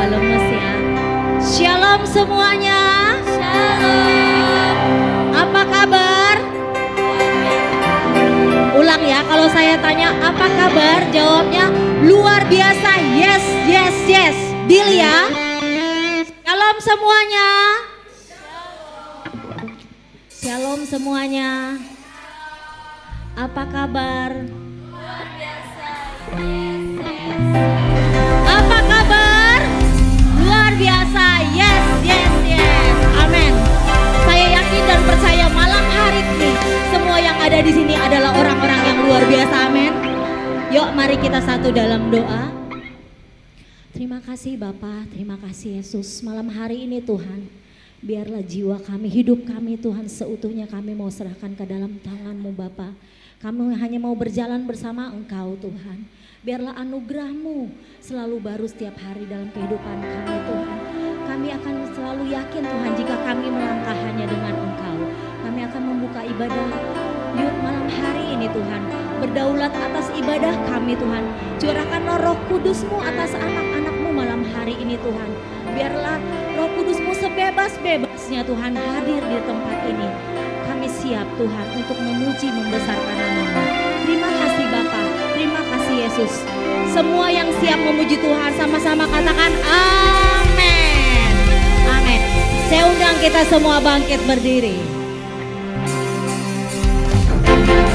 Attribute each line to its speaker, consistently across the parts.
Speaker 1: lemes ya. Shalom semuanya. Shalom. Apa kabar? Ulang ya, kalau saya tanya apa kabar, jawabnya luar biasa. Yes, yes, yes. Deal ya. Shalom semuanya. Shalom semuanya. Apa kabar? Luar biasa. Yes, yes. Apa kabar? Luar biasa. Yes, yes, yes. Amin. Saya yakin dan percaya malam hari ini semua yang ada di sini adalah orang-orang yang luar biasa. Amin. Yuk, mari kita satu dalam doa. Terima kasih Bapa, terima kasih Yesus. Malam hari ini Tuhan, biarlah jiwa kami, hidup kami Tuhan seutuhnya kami mau serahkan ke dalam tangan-Mu Bapa. Kami hanya mau berjalan bersama Engkau Tuhan. Biarlah anugerah-Mu selalu baru setiap hari dalam kehidupan kami Tuhan. Kami akan selalu yakin Tuhan jika kami melangkah hanya dengan Engkau. Kami akan membuka ibadah yuk malam hari ini Tuhan. Berdaulat atas ibadah kami Tuhan. Curahkan Roh Kudus-Mu atas anak-anak-Mu malam hari ini Tuhan. Biarlah Roh Kudus-Mu sebebas-bebasnya Tuhan hadir di tempat ini. Kami siap Tuhan untuk memuji membesarkan nama-Mu. Terima kasih Bapa, terima kasih Yesus. Semua yang siap memuji Tuhan sama-sama katakan amin. Amin. Saya undang kita semua bangkit berdiri.
Speaker 2: Sepenuh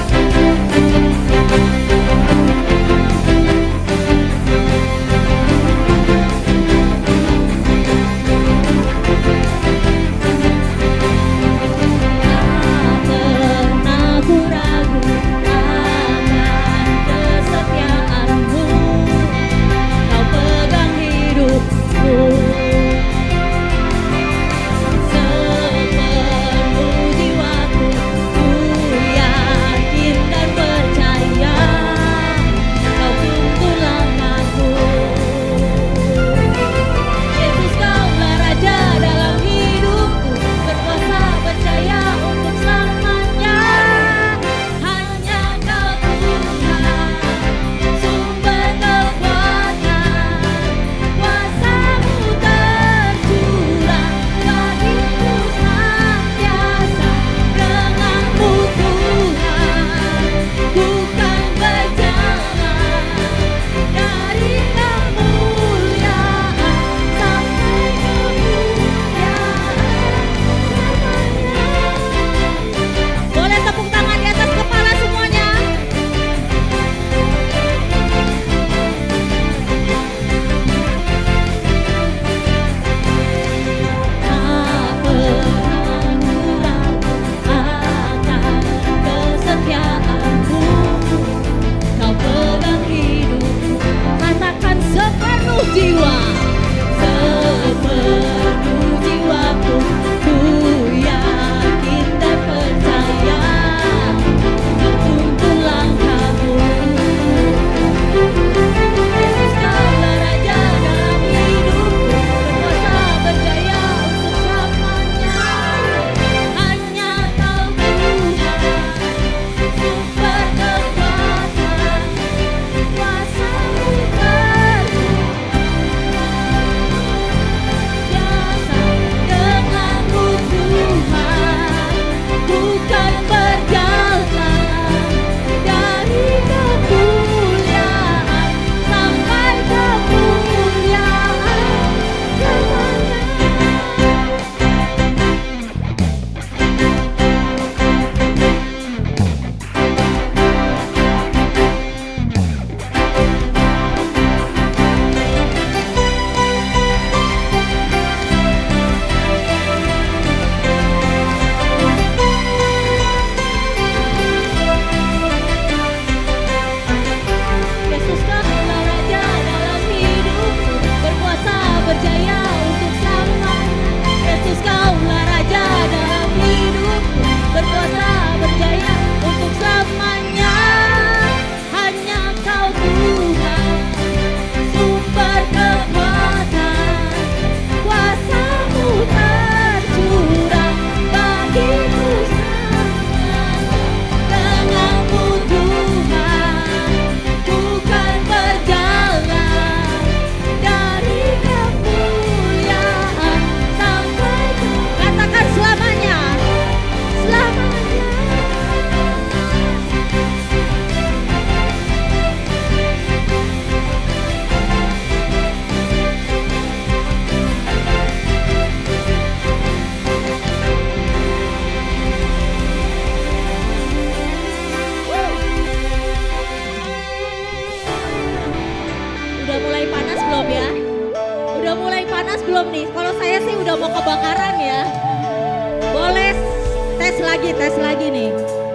Speaker 1: tes lagi nih.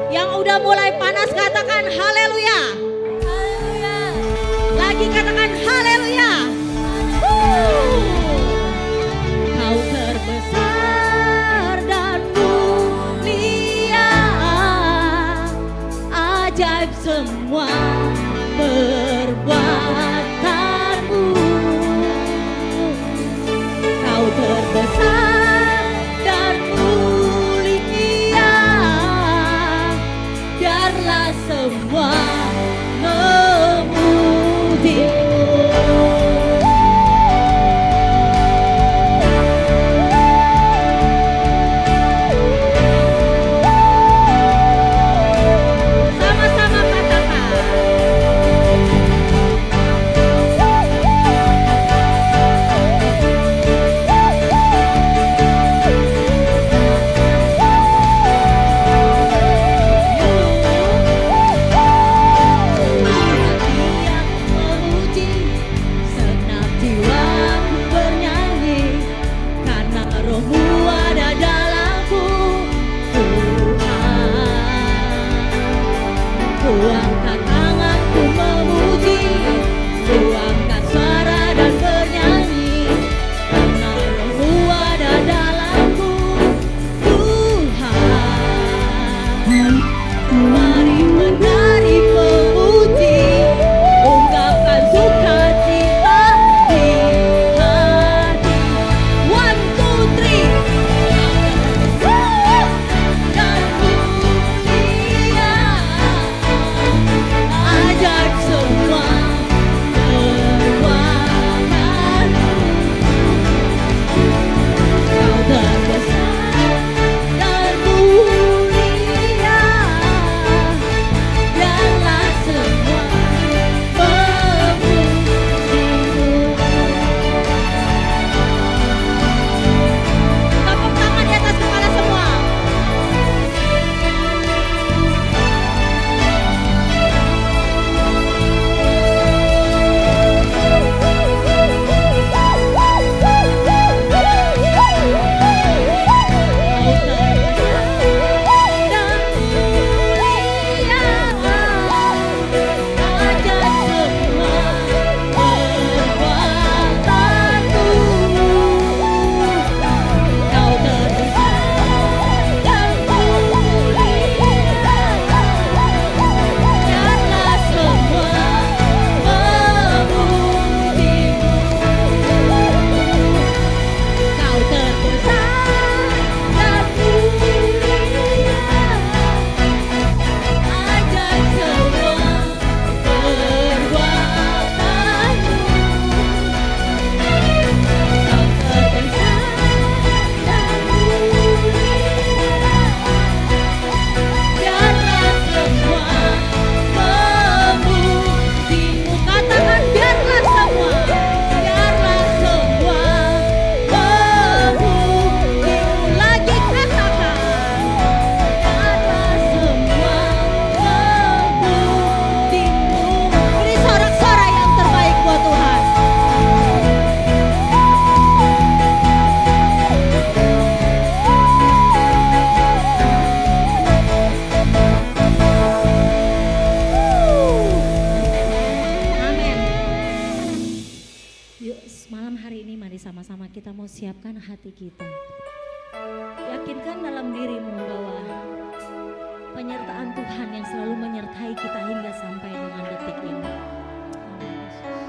Speaker 1: Yang udah mulai panas katakan haleluya. Haleluya. Lagi katakan haleluya. Kau terbesar dan mulia, ajaib semua perbuatanmu. Kau terbesar dan mulia, biarlah semua memujimu. Sama-sama katakan. Senang jiwaku bernyanyi, karena Roh-Mu ada dalamku, Tuhan. Ku angkat tanganku memuji, ku angkat suara dan bernyanyi, karena Roh-Mu ada dalamku, Tuhan. Mari menari memuji, ungkapkan sukacita di hati. 1, 2, 3. Dan mulia, ajaib semua perbuatanmu. Kau terbesar dan mulia, biarlah semua memujimu. Tepuk tangan di atas kepala semua. Kau terbesar dan mulia, ajaib semua perbuatanmu. Kau terbesar dan mulia, biarlah semua memujimu. Kau terbesar dan mulia, ajaib semua perbuatanmu. Kau terbesar dan mulia, biarlah semua memujimu. Katakan biarlah semua, biarlah semua memujimu. Lagi katakan, biarlah semua memujimu. Beri sorak-sorai yang terbaik buat Tuhan. Amin. Yuk malam hari ini mari sama-sama kita mau siapkan hati kita. Yakinkan dalam dirimu bahwa penyertaan Tuhan yang selalu menyertai kita hingga sampai dengan detik ini. Amin, Yesus.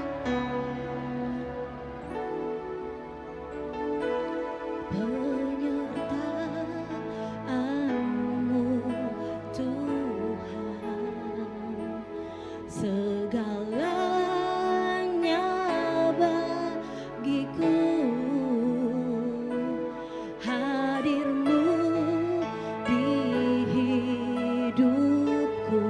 Speaker 1: Penyertaanmu Tuhan, segalanya bagiku. Hadirmu di hidupku,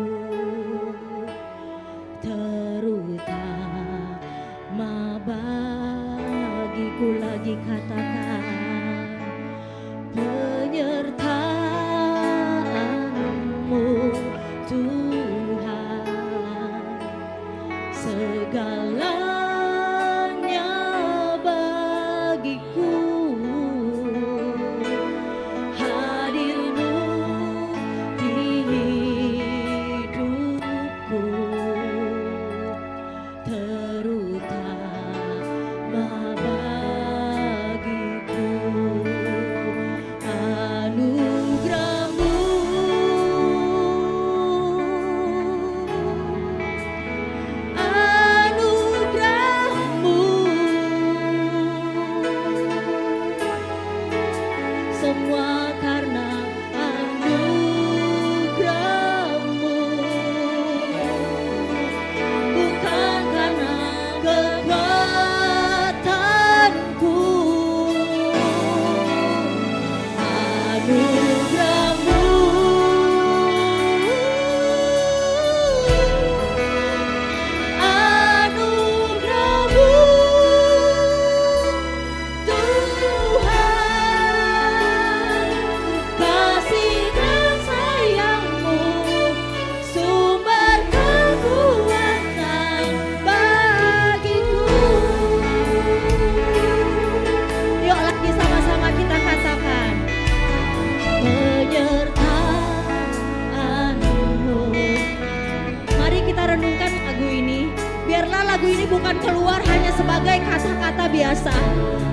Speaker 1: Semua karena anugerah-Mu, bukan karena kekuatanku. Anugerah-Mu, anugerah-Mu Tuhan, kasih dan sayang-Mu, sumber kekuatan bagiku. Yuk lagi sama-sama kita katakan, penyertaan-Mu. Mari kita renungkan lagu ini. Biarlah lagu ini bukan keluar hanya sebagai kata-kata biasa,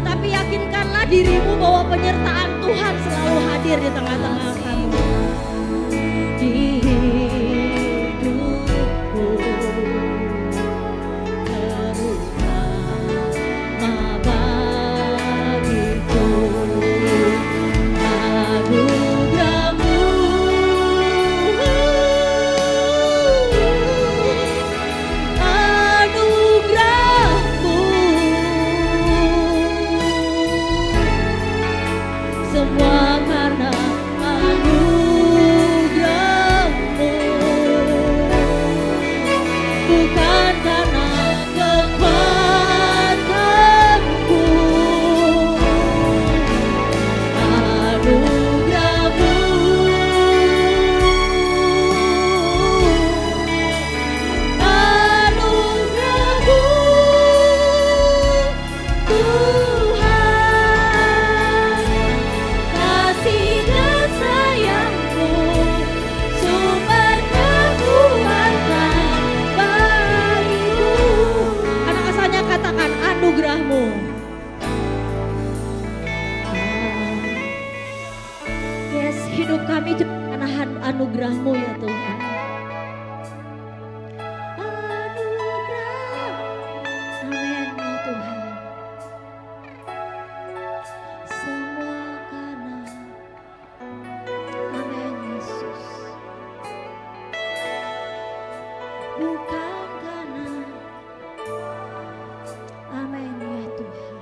Speaker 1: tapi yakinkanlah dirimu bahwa penyertaan Tuhan selalu hadir di tengah-tengah kamu. Di hidupku, terutama bagiku, anugerah-Mu, anugerah-Mu, semua karena anugerah-Mu, bukan karena kekuatanku. Anugerah-Mu, anugerah-Mu Tuhan, kasih dan sayang-Mu, sumber kekuatan bagiku. Anak asalnya katakan anugerah-Mu. Yes, hidup kami juga menahan anugerah-Mu ya Tuhan. Anugerah, amin ya Tuhan. Semua karena, amin Yesus, bukan karena, amin ya Tuhan.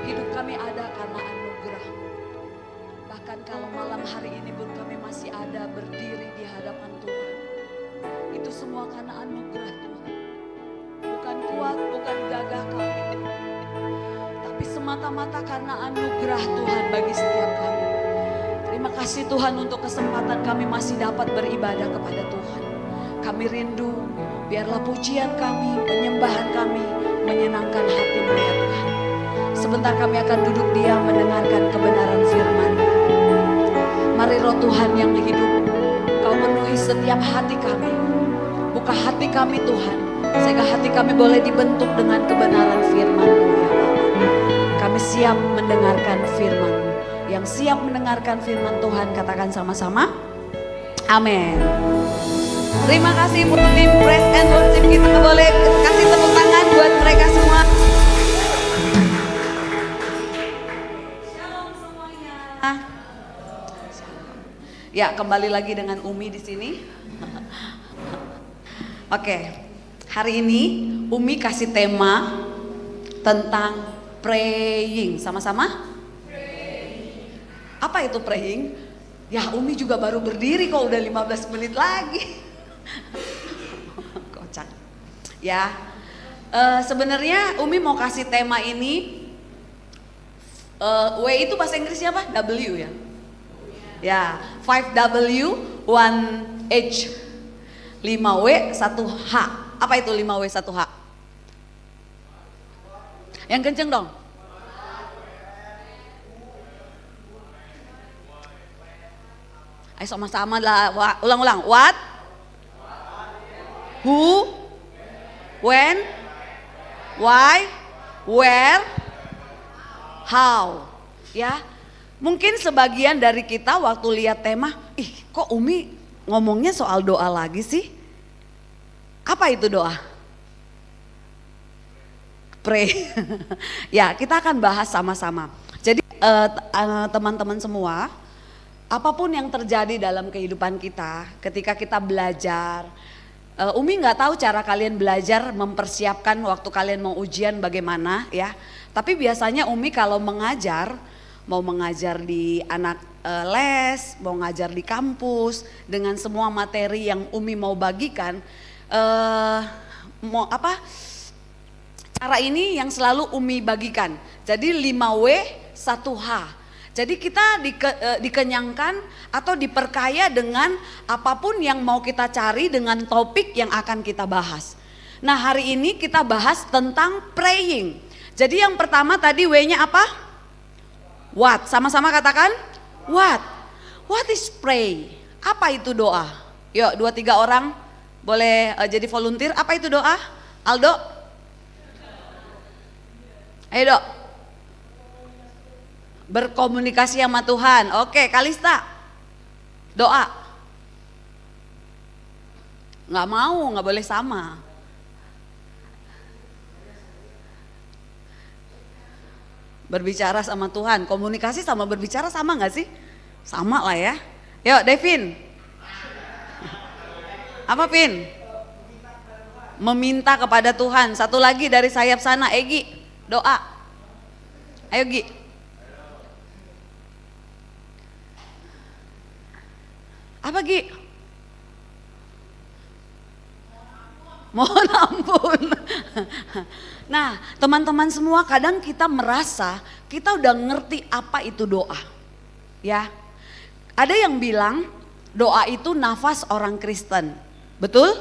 Speaker 2: Hidup kami ada karena anugerah. Bahkan kalau malam hari ini pun kami masih ada berdiri di hadapan Tuhan. Itu semua karena anugerah Tuhan. Bukan kuat, bukan gagah kami. Tapi semata-mata karena anugerah Tuhan bagi setiap kami. Terima kasih Tuhan untuk kesempatan kami masih dapat beribadah kepada Tuhan. Kami rindu, biarlah pujian kami, penyembahan kami menyenangkan hati-Mu ya Tuhan. Sebentar kami akan duduk diam mendengarkan kebenaran firman. Mari Roh Tuhan yang hidup, Kau penuhi setiap hati kami. Buka hati kami Tuhan, sehingga hati kami boleh dibentuk dengan kebenaran firman-Mu ya Bapa. Kami siap mendengarkan firman-Mu. Yang siap mendengarkan firman Tuhan katakan sama-sama, amin. Terima kasih buat tim Praise and Worship, kita boleh kasih tepuk tangan buat mereka semua. Shalom semuanya. Ya, kembali lagi dengan Umi di sini. Oke, hari ini Umi kasih tema tentang praying. Sama-sama? Apa itu praying? Ya, Umi juga baru berdiri kok, udah 15 menit lagi. Kocak. Ya, sebenarnya Umi mau kasih tema ini. W itu bahasa Inggrisnya apa? W ya. Ya, 5W 1H. 5W 1H. Apa itu 5W 1H? Yang kenceng dong. Ayo sama-sama lah, ulang-ulang. What? Who? When? Why? Where? How? Ya, mungkin sebagian dari kita waktu lihat tema, kok Umi ngomongnya soal doa lagi sih? Apa itu doa? Pray. Ya, kita akan bahas sama-sama. Jadi teman-teman semua, apapun yang terjadi dalam kehidupan kita, ketika kita belajar, Umi nggak tahu cara kalian belajar mempersiapkan waktu kalian mau ujian bagaimana ya. Tapi biasanya Umi kalau mengajar, mau mengajar di anak les, mau ngajar di kampus, dengan semua materi yang Umi mau bagikan, cara ini yang selalu Umi bagikan. Jadi 5W 1H. Jadi kita dikenyangkan atau diperkaya dengan apapun yang mau kita cari dengan topik yang akan kita bahas. Nah, hari ini kita bahas tentang praying. Jadi yang pertama tadi W-nya apa? What? Sama-sama katakan what? What is pray? Apa itu doa? Yuk 2-3 orang boleh jadi volunteer. Apa itu doa? Aldo? Ayo Dok. Berkomunikasi sama Tuhan. Oke, Kalista. Doa. Nggak mau, nggak boleh sama. Berbicara sama Tuhan. Komunikasi sama berbicara sama nggak sih? Sama lah ya. Yuk, Devin. Apa Pin? Meminta kepada Tuhan. Satu lagi dari sayap sana, Egi. Doa. Ayo Gi. Apa Gi? Mohon ampun. Nah, teman-teman semua, kadang kita merasa kita udah ngerti apa itu doa. Ya. Ada yang bilang doa itu nafas orang Kristen. Betul?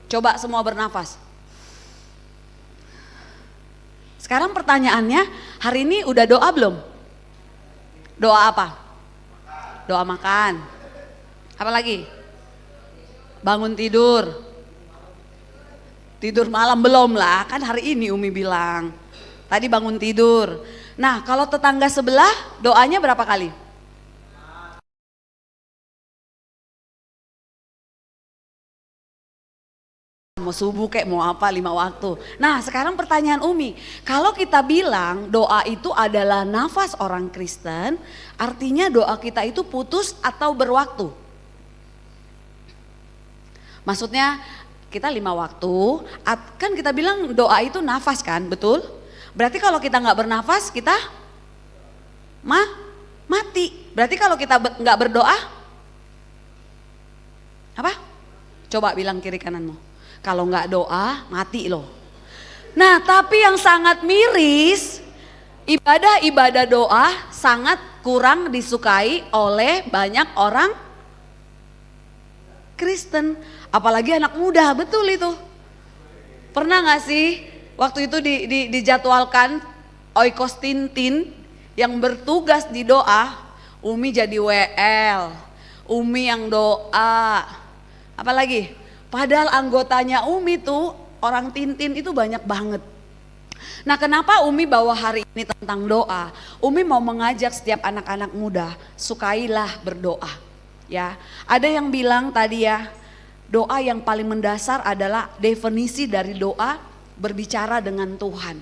Speaker 2: Coba semua bernafas. Sekarang pertanyaannya, hari ini udah doa belum? Doa apa? Doa makan. Apa lagi? Bangun tidur. Tidur malam belum lah, kan hari ini Umi bilang. Tadi bangun tidur. Nah, kalau tetangga sebelah doanya berapa kali? Mau subuh kayak mau apa 5 waktu. Nah, sekarang pertanyaan Umi, kalau kita bilang doa itu adalah nafas orang Kristen, artinya doa kita itu putus atau berwaktu? Maksudnya kita 5 waktu, kan kita bilang doa itu nafas kan, betul? Berarti kalau kita nggak bernafas kita mati. Berarti kalau kita nggak berdoa apa? Coba bilang kiri kananmu. Kalau nggak doa mati loh. Nah tapi yang sangat miris, ibadah doa sangat kurang disukai oleh banyak orang Kristen. Apalagi anak muda, betul itu. Pernah gak sih waktu itu dijadwalkan Oikos Tintin yang bertugas di doa, Umi jadi WL, Umi yang doa, apalagi padahal anggotanya Umi tuh orang Tintin itu banyak banget. Nah kenapa Umi bawa hari ini tentang doa? Umi mau mengajak setiap anak-anak muda, sukailah berdoa. Ya, ada yang bilang tadi ya, doa yang paling mendasar adalah definisi dari doa berbicara dengan Tuhan.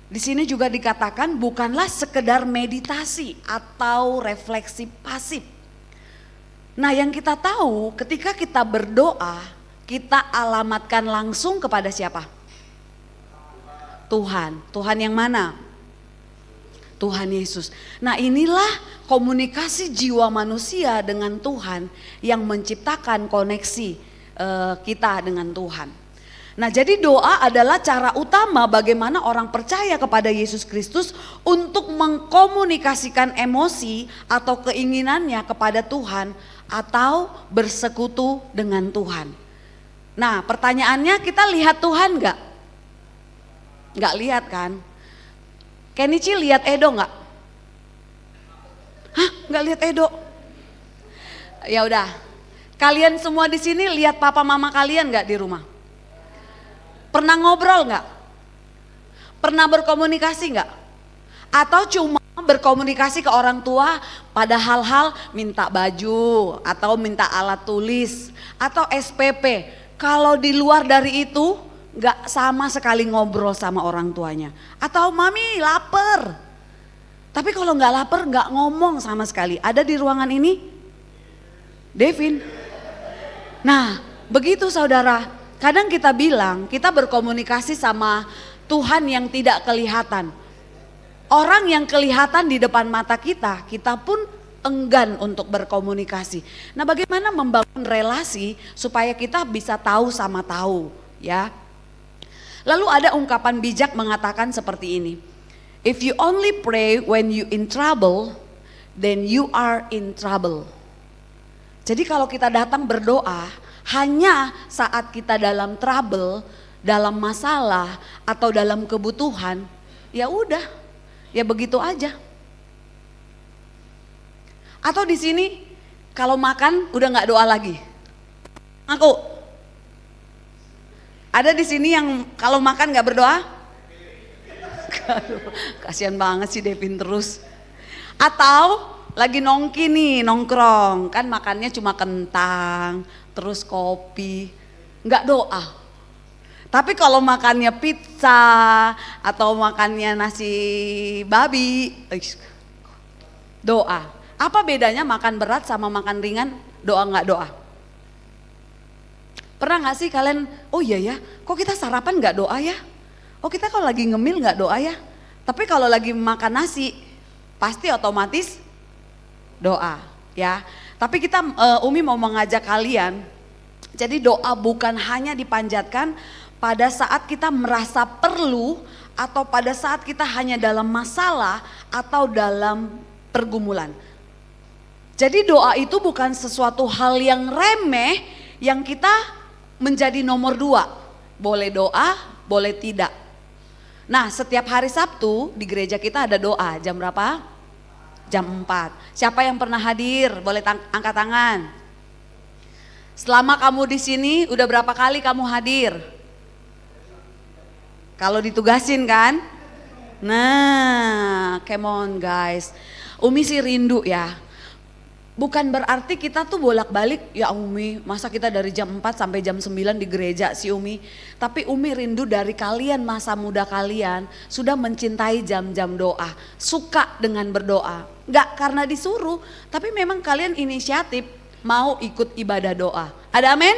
Speaker 2: Di sini juga dikatakan bukanlah sekedar meditasi atau refleksi pasif. Nah yang kita tahu ketika kita berdoa, kita alamatkan langsung kepada siapa? Tuhan. Tuhan yang mana? Tuhan Yesus. Nah inilah komunikasi jiwa manusia dengan Tuhan yang menciptakan koneksi kita dengan Tuhan. Nah jadi doa adalah cara utama bagaimana orang percaya kepada Yesus Kristus untuk mengkomunikasikan emosi atau keinginannya kepada Tuhan atau bersekutu dengan Tuhan. Nah pertanyaannya, kita lihat Tuhan enggak? Enggak lihat kan? Kenichi lihat Edo enggak? Hah, enggak lihat Edo? Ya udah. Kalian semua di sini lihat papa mama kalian enggak di rumah? Pernah ngobrol enggak? Pernah berkomunikasi enggak? Atau cuma berkomunikasi ke orang tua pada hal-hal minta baju atau minta alat tulis atau SPP. Kalau di luar dari itu nggak sama sekali ngobrol sama orang tuanya. Atau mami lapar. Tapi kalau nggak lapar nggak ngomong sama sekali. Ada di ruangan ini? Devin. Nah begitu saudara. Kadang kita bilang kita berkomunikasi sama Tuhan yang tidak kelihatan. Orang yang kelihatan di depan mata kita, kita pun enggan untuk berkomunikasi. Nah bagaimana membangun relasi supaya kita bisa tahu sama tahu ya. Lalu ada ungkapan bijak mengatakan seperti ini. If you only pray when you in trouble, then you are in trouble. Jadi kalau kita datang berdoa hanya saat kita dalam trouble, dalam masalah atau dalam kebutuhan, ya udah, ya begitu aja. Atau di sini kalau makan udah nggak doa lagi. Aku ada di sini yang kalau makan nggak berdoa? Kasihan banget sih Devin terus. Atau lagi nongki nih, nongkrong, kan makannya cuma kentang, terus kopi, nggak doa. Tapi kalau makannya pizza atau makannya nasi babi, doa. Apa bedanya makan berat sama makan ringan, doa nggak doa? Pernah gak sih kalian, oh iya ya, kok kita sarapan gak doa ya? Oh kita kalau lagi ngemil gak doa ya? Tapi kalau lagi makan nasi, pasti otomatis doa ya. Tapi kita, Umi mau mengajak kalian, jadi doa bukan hanya dipanjatkan pada saat kita merasa perlu, atau pada saat kita hanya dalam masalah atau dalam pergumulan. Jadi doa itu bukan sesuatu hal yang remeh yang kita menjadi nomor 2, boleh doa, boleh tidak. Nah setiap hari Sabtu di gereja kita ada doa, jam berapa? Jam 4. Siapa yang pernah hadir? Boleh angkat tangan. Selama kamu di sini udah berapa kali kamu hadir? Kalau ditugasin kan? Nah, come on guys. Umi sih rindu ya. Bukan berarti kita tuh bolak-balik, ya Umi masa kita dari jam 4 sampai jam 9 di gereja sih Umi. Tapi Umi rindu dari kalian, masa muda kalian sudah mencintai jam-jam doa. Suka dengan berdoa, gak karena disuruh, tapi memang kalian inisiatif mau ikut ibadah doa. Ada amin?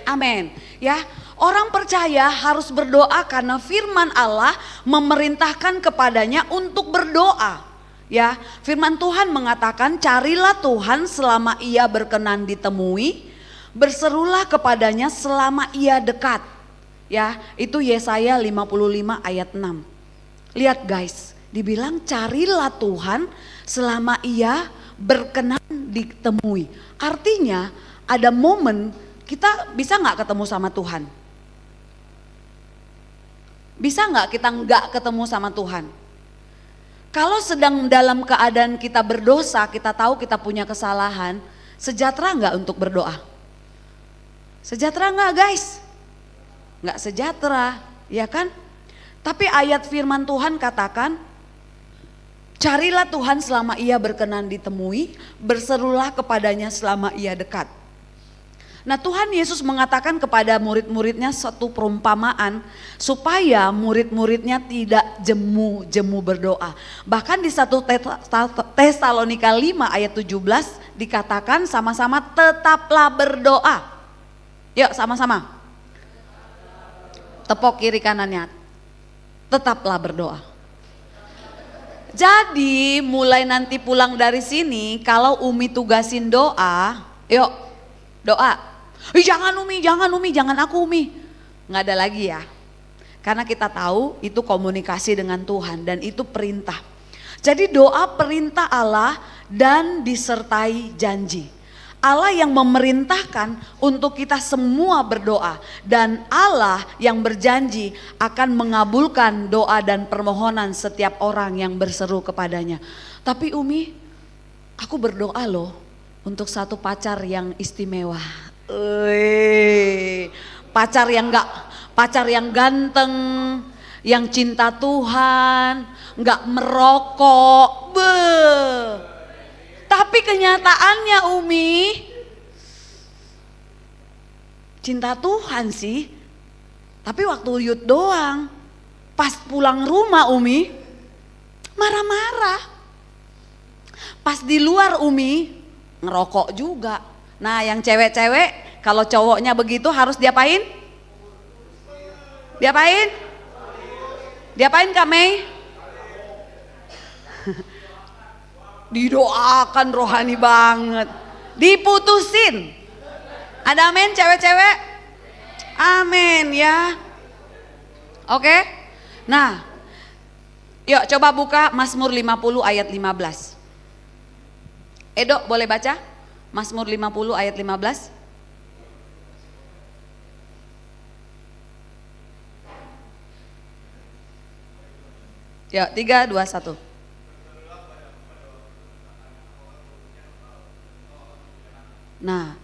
Speaker 2: Amin. Ya, Orang percaya harus berdoa karena firman Allah memerintahkan kepadanya untuk berdoa. Ya, firman Tuhan mengatakan, carilah Tuhan selama ia berkenan ditemui, berserulah kepadanya selama ia dekat. Ya, itu Yesaya 55 ayat 6. Lihat guys, dibilang carilah Tuhan selama ia berkenan ditemui. Artinya ada momen kita bisa nggak ketemu sama Tuhan? Bisa nggak kita nggak ketemu sama Tuhan? Kalau sedang dalam keadaan kita berdosa, kita tahu kita punya kesalahan, sejahtera nggak untuk berdoa? Sejahtera nggak guys? Nggak sejahtera, ya kan? Tapi ayat firman Tuhan katakan, carilah Tuhan selama ia berkenan ditemui, berserulah kepadanya selama ia dekat. Nah, Tuhan Yesus mengatakan kepada murid-muridnya satu perumpamaan supaya murid-muridnya tidak jemu-jemu berdoa. Bahkan di 1 Tesalonika 5 ayat 17 dikatakan sama-sama tetaplah berdoa. Yuk sama-sama. Tepok kiri kanannya. Tetaplah berdoa. Jadi mulai nanti pulang dari sini kalau Umi tugasin doa, yuk doa. Jangan Umi, jangan aku Umi. Nggak ada lagi ya. Karena kita tahu itu komunikasi dengan Tuhan dan itu perintah. Jadi doa perintah Allah dan disertai janji. Allah yang memerintahkan untuk kita semua berdoa. Dan Allah yang berjanji akan mengabulkan doa dan permohonan setiap orang yang berseru kepadanya. Tapi Umi, aku berdoa loh untuk satu pacar yang istimewa. Pacar yang ganteng, yang cinta Tuhan, nggak merokok. Tapi kenyataannya Umi, cinta Tuhan sih, tapi waktu yud doang. Pas pulang rumah Umi, marah-marah. Pas di luar Umi, ngerokok juga. Nah yang cewek-cewek kalau cowoknya begitu harus diapain? Diapain? Diapain Kak Mei? Didoakan rohani banget. Diputusin. Ada amin cewek-cewek? Amin ya. Oke. Nah yuk coba buka Mazmur 50 ayat 15. Edo boleh baca? Mazmur 50 ayat 15. Ya, 3, 2, 1. Nah,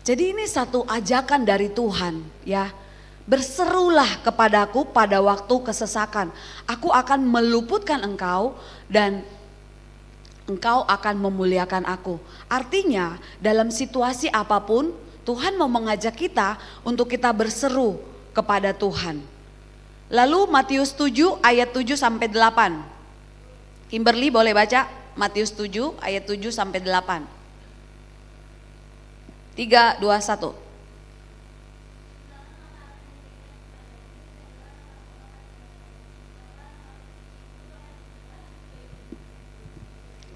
Speaker 2: jadi ini satu ajakan dari Tuhan ya. Berserulah kepadaku pada waktu kesesakan. Aku akan meluputkan engkau dan engkau akan memuliakan aku. Artinya dalam situasi apapun Tuhan mau mengajak kita untuk kita berseru kepada Tuhan. Lalu Matius 7 ayat 7 sampai 8. Kimberly boleh baca Matius 7 ayat 7 sampai 8. 3, 2, 1.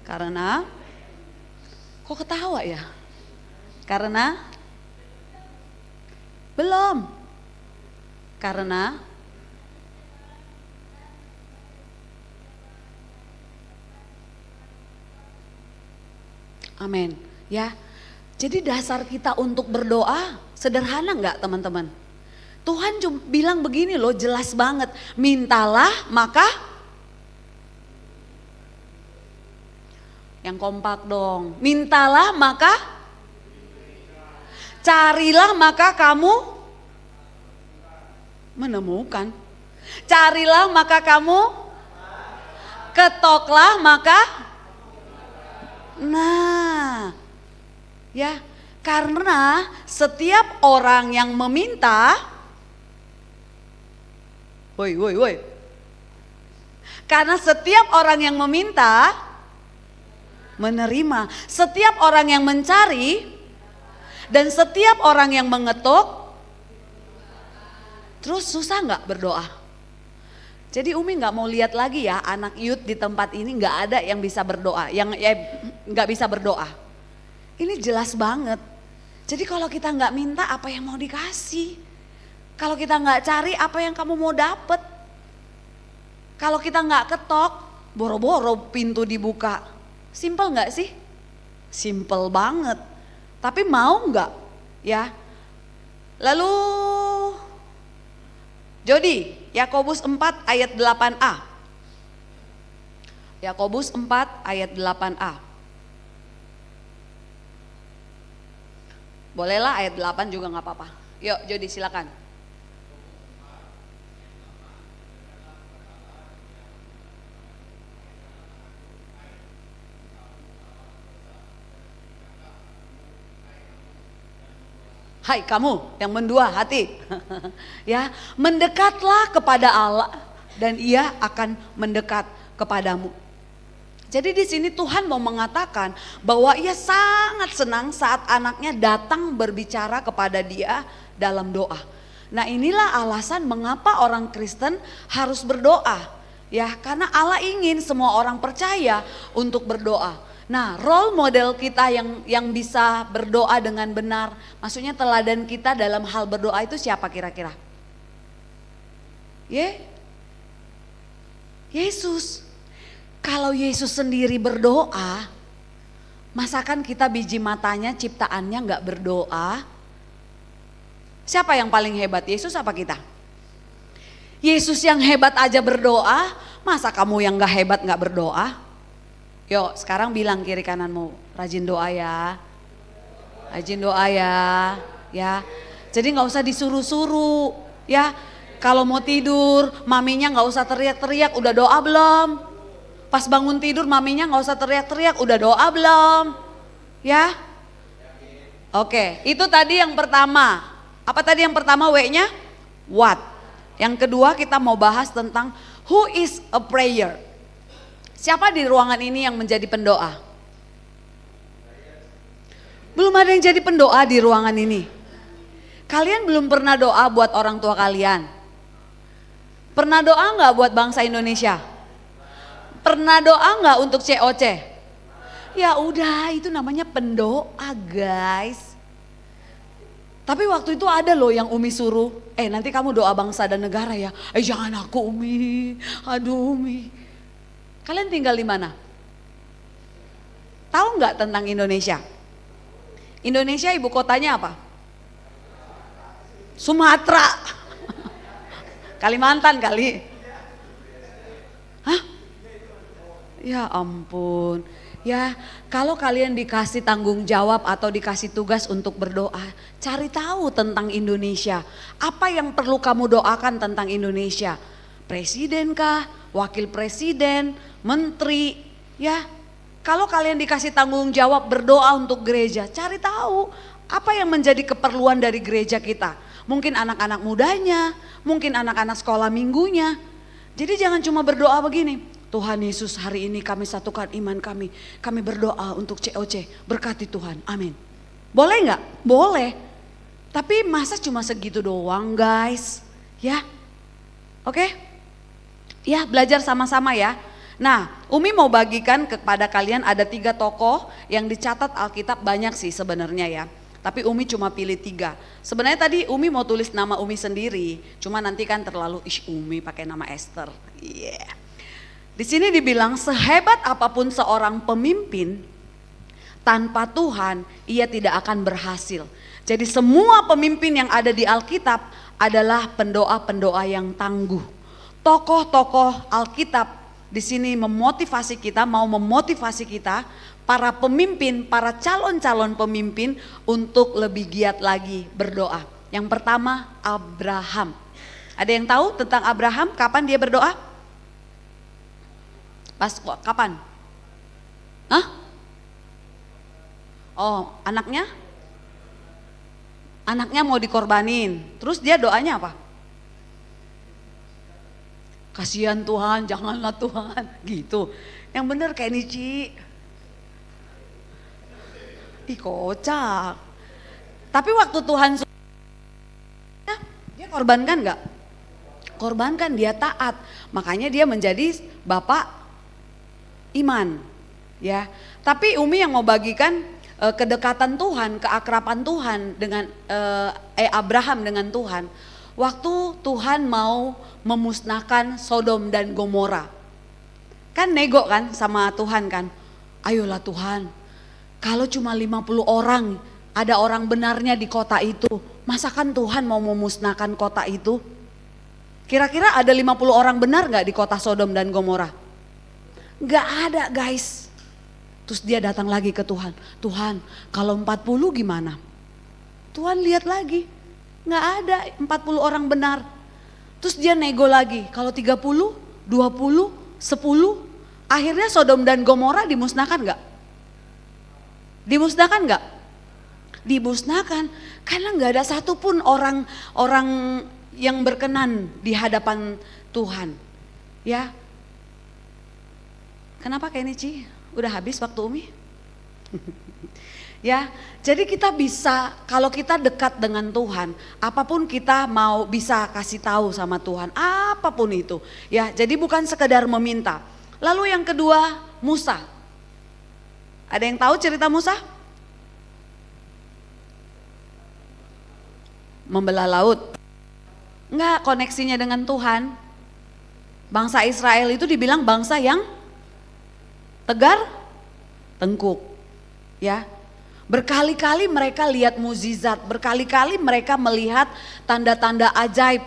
Speaker 2: Karena, kok ketawa ya? Karena, belum. Karena, amin. Ya, jadi dasar kita untuk berdoa sederhana nggak teman-teman? Tuhan bilang begini loh, jelas banget. Mintalah maka yang kompak dong. Mintalah maka, carilah maka kamu menemukan. Carilah maka kamu, ketoklah maka. Nah, ya, karena setiap orang yang meminta, woi. Karena setiap orang yang meminta menerima, setiap orang yang mencari dan setiap orang yang mengetuk Terus susah nggak berdoa? Jadi Umi nggak mau lihat lagi ya anak youth di tempat ini nggak ada yang bisa berdoa, yang nggak bisa berdoa. Ini jelas banget. Jadi kalau kita nggak minta apa yang mau dikasih? Kalau kita nggak cari apa yang kamu mau dapet? Kalau kita nggak ketok, boro-boro pintu dibuka. Simple nggak sih? Simple banget. Tapi mau nggak? Ya. Lalu Jody, Yakobus 4 ayat 8a. Yakobus 4 ayat 8a. Bolehlah ayat 8 juga nggak apa-apa. Yuk Jody silakan. Hai kamu yang mendua hati. Ya, mendekatlah kepada Allah dan Ia akan mendekat kepadamu. Jadi di sini Tuhan mau mengatakan bahwa Ia sangat senang saat anaknya datang berbicara kepada Dia dalam doa. Nah, inilah alasan mengapa orang Kristen harus berdoa. Ya, karena Allah ingin semua orang percaya untuk berdoa. Nah, role model kita yang bisa berdoa dengan benar, maksudnya teladan kita dalam hal berdoa itu siapa kira-kira? Yesus. Kalau Yesus sendiri berdoa, masakan kita biji matanya ciptaannya nggak berdoa? Siapa yang paling hebat, Yesus apa kita? Yesus yang hebat aja berdoa, masa kamu yang nggak hebat nggak berdoa? Yuk sekarang bilang kiri kananmu, rajin doa ya. Rajin doa ya. Ya. Jadi gak usah disuruh-suruh ya. Kalau mau tidur maminya gak usah teriak-teriak, udah doa belum? Pas bangun tidur maminya gak usah teriak-teriak, udah doa belum? Ya. Oke, itu tadi yang pertama. Apa tadi yang pertama W-nya? What. Yang kedua kita mau bahas tentang who is a prayer. Siapa di ruangan ini yang menjadi pendoa? Belum ada yang jadi pendoa di ruangan ini. Kalian belum pernah doa buat orang tua kalian? Pernah doa nggak buat bangsa Indonesia? Pernah doa nggak untuk COC? Ya udah, itu namanya pendoa guys. Tapi waktu itu ada loh yang Umi suruh, nanti kamu doa bangsa dan negara ya. Jangan aku Umi, aduh Umi. Kalian tinggal di mana? Tahu nggak tentang Indonesia? Indonesia ibu kotanya apa? Sumatera. Kalimantan kali. Hah? Ya ampun. Ya, kalau kalian dikasih tanggung jawab atau dikasih tugas untuk berdoa, cari tahu tentang Indonesia. Apa yang perlu kamu doakan tentang Indonesia? Presiden kah? Wakil presiden, menteri, ya. Kalau kalian dikasih tanggung jawab berdoa untuk gereja, cari tahu apa yang menjadi keperluan dari gereja kita. Mungkin anak-anak mudanya, mungkin anak-anak sekolah minggunya. Jadi jangan cuma berdoa begini, Tuhan Yesus hari ini kami satukan iman kami berdoa untuk COC, berkati Tuhan, amin. Boleh nggak? Boleh. Tapi masa cuma segitu doang guys, ya. Oke? Ya belajar sama-sama ya. Nah Umi mau bagikan kepada kalian ada 3 tokoh yang dicatat Alkitab, banyak sih sebenarnya ya. Tapi Umi cuma pilih 3. Sebenarnya tadi Umi mau tulis nama Umi sendiri, cuma nanti kan terlalu Umi pakai nama Esther. Yeah. Di sini dibilang sehebat apapun seorang pemimpin, tanpa Tuhan ia tidak akan berhasil. Jadi semua pemimpin yang ada di Alkitab adalah pendoa-pendoa yang tangguh. Tokoh-tokoh Alkitab di sini memotivasi kita, mau memotivasi kita, para pemimpin, para calon-calon pemimpin untuk lebih giat lagi berdoa. Yang pertama Abraham. Ada yang tahu tentang Abraham? Kapan dia berdoa? Kapan? Hah? Oh, anaknya? Anaknya mau dikorbanin. Terus dia doanya apa? Kasihan Tuhan, janganlah Tuhan, gitu. Yang bener kayak Nici. Ih kocak. Tapi waktu Tuhan dia korbankan nggak? korbankan, dia taat. Makanya dia menjadi bapak iman. Ya, tapi Umi yang mau bagikan kedekatan Tuhan, keakraban Tuhan dengan Abraham dengan Tuhan. Waktu Tuhan mau memusnahkan Sodom dan Gomora. Kan nego kan sama Tuhan kan. Ayolah Tuhan, kalau cuma 50 orang, ada orang benarnya di kota itu. Masakan Tuhan mau memusnahkan kota itu? Kira-kira ada 50 orang benar gak di kota Sodom dan Gomora? Gak ada guys. Terus dia datang lagi ke Tuhan. Tuhan, kalau 40 gimana? Tuhan lihat lagi. Gak ada 40 orang benar. Terus dia nego lagi. Kalau 30, 20, 10. Akhirnya Sodom dan Gomora dimusnahkan gak? Dimusnahkan gak? Dimusnahkan. Karena gak ada satupun orang yang berkenan di hadapan Tuhan. Ya. Kenapa kayak ini Ci? Udah habis waktu Umi? Ya, jadi kita bisa, kalau kita dekat dengan Tuhan, apapun kita mau bisa kasih tahu sama Tuhan, apapun itu. Ya, jadi bukan sekedar meminta. Lalu yang kedua, Musa. Ada yang tahu cerita Musa? Membelah laut. Enggak, koneksinya dengan Tuhan. Bangsa Israel itu dibilang bangsa yang tegar, tengkuk. Ya. Berkali-kali mereka lihat mukjizat, berkali-kali mereka melihat tanda-tanda ajaib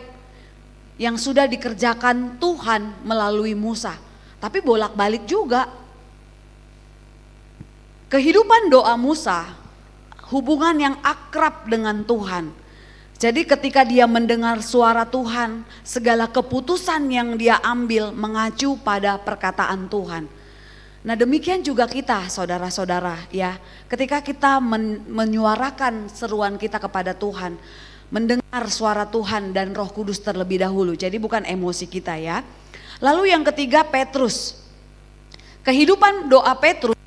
Speaker 2: yang sudah dikerjakan Tuhan melalui Musa. Tapi bolak-balik juga. Kehidupan doa Musa, hubungan yang akrab dengan Tuhan. Jadi ketika dia mendengar suara Tuhan, segala keputusan yang dia ambil mengacu pada perkataan Tuhan. Nah demikian juga kita saudara-saudara ya, ketika kita menyuarakan seruan kita kepada Tuhan, mendengar suara Tuhan dan Roh Kudus terlebih dahulu, jadi bukan emosi kita ya. Lalu yang ketiga Petrus, kehidupan doa Petrus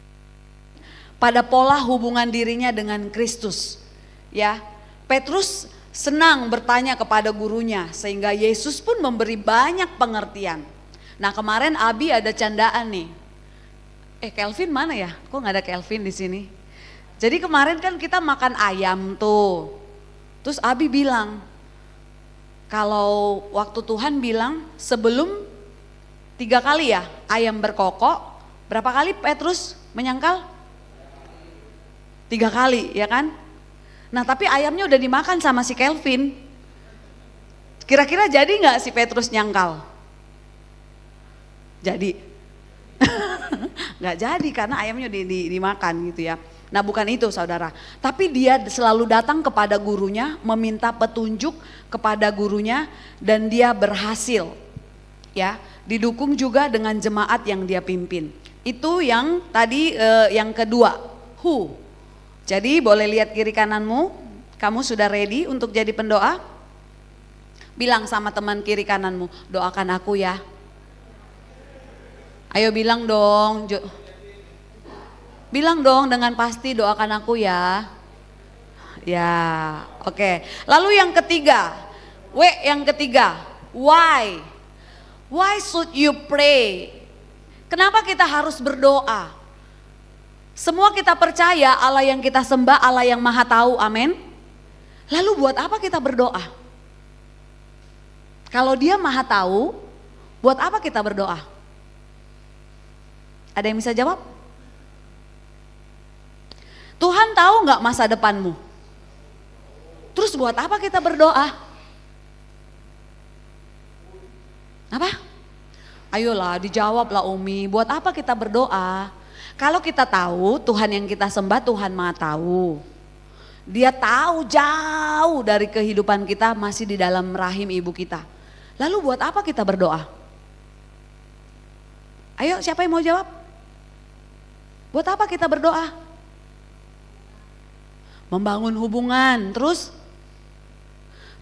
Speaker 2: pada pola hubungan dirinya dengan Kristus ya. Petrus senang bertanya kepada gurunya sehingga Yesus pun memberi banyak pengertian. Nah kemarin Abi ada candaan nih. Kelvin mana ya? Kok nggak ada Kelvin di sini? Jadi kemarin kan kita makan ayam tuh. Terus Abi bilang, kalau waktu Tuhan bilang sebelum 3 kali ya ayam berkokok, berapa kali Petrus menyangkal? 3 kali ya kan? Nah tapi ayamnya udah dimakan sama si Kelvin. Kira-kira jadi nggak si Petrus nyangkal? Jadi. Nggak jadi karena ayamnya dimakan gitu ya. Nah bukan itu saudara, tapi dia selalu datang kepada gurunya, meminta petunjuk kepada gurunya dan dia berhasil ya, didukung juga dengan jemaat yang dia pimpin. Itu yang tadi yang kedua, who. Jadi boleh lihat kiri kananmu, kamu sudah ready untuk jadi pendoa? Bilang sama teman kiri kananmu, doakan aku ya. Ayo bilang dong, bilang dong dengan pasti doakan aku ya. Ya, oke. Lalu yang ketiga, yang ketiga, why? Why should you pray? Kenapa kita harus berdoa? Semua kita percaya Allah yang kita sembah, Allah yang maha tahu, amin. Lalu buat apa kita berdoa? Kalau dia maha tahu, buat apa kita berdoa? Ada yang bisa jawab? Tuhan tahu nggak masa depanmu? Terus buat apa kita berdoa? Apa? Ayolah dijawablah Umi, buat apa kita berdoa? Kalau kita tahu Tuhan yang kita sembah Tuhan Maha tahu. Dia tahu jauh dari kehidupan kita masih di dalam rahim ibu kita. Lalu buat apa kita berdoa? Ayo siapa yang mau jawab? Buat apa kita berdoa? Membangun hubungan, terus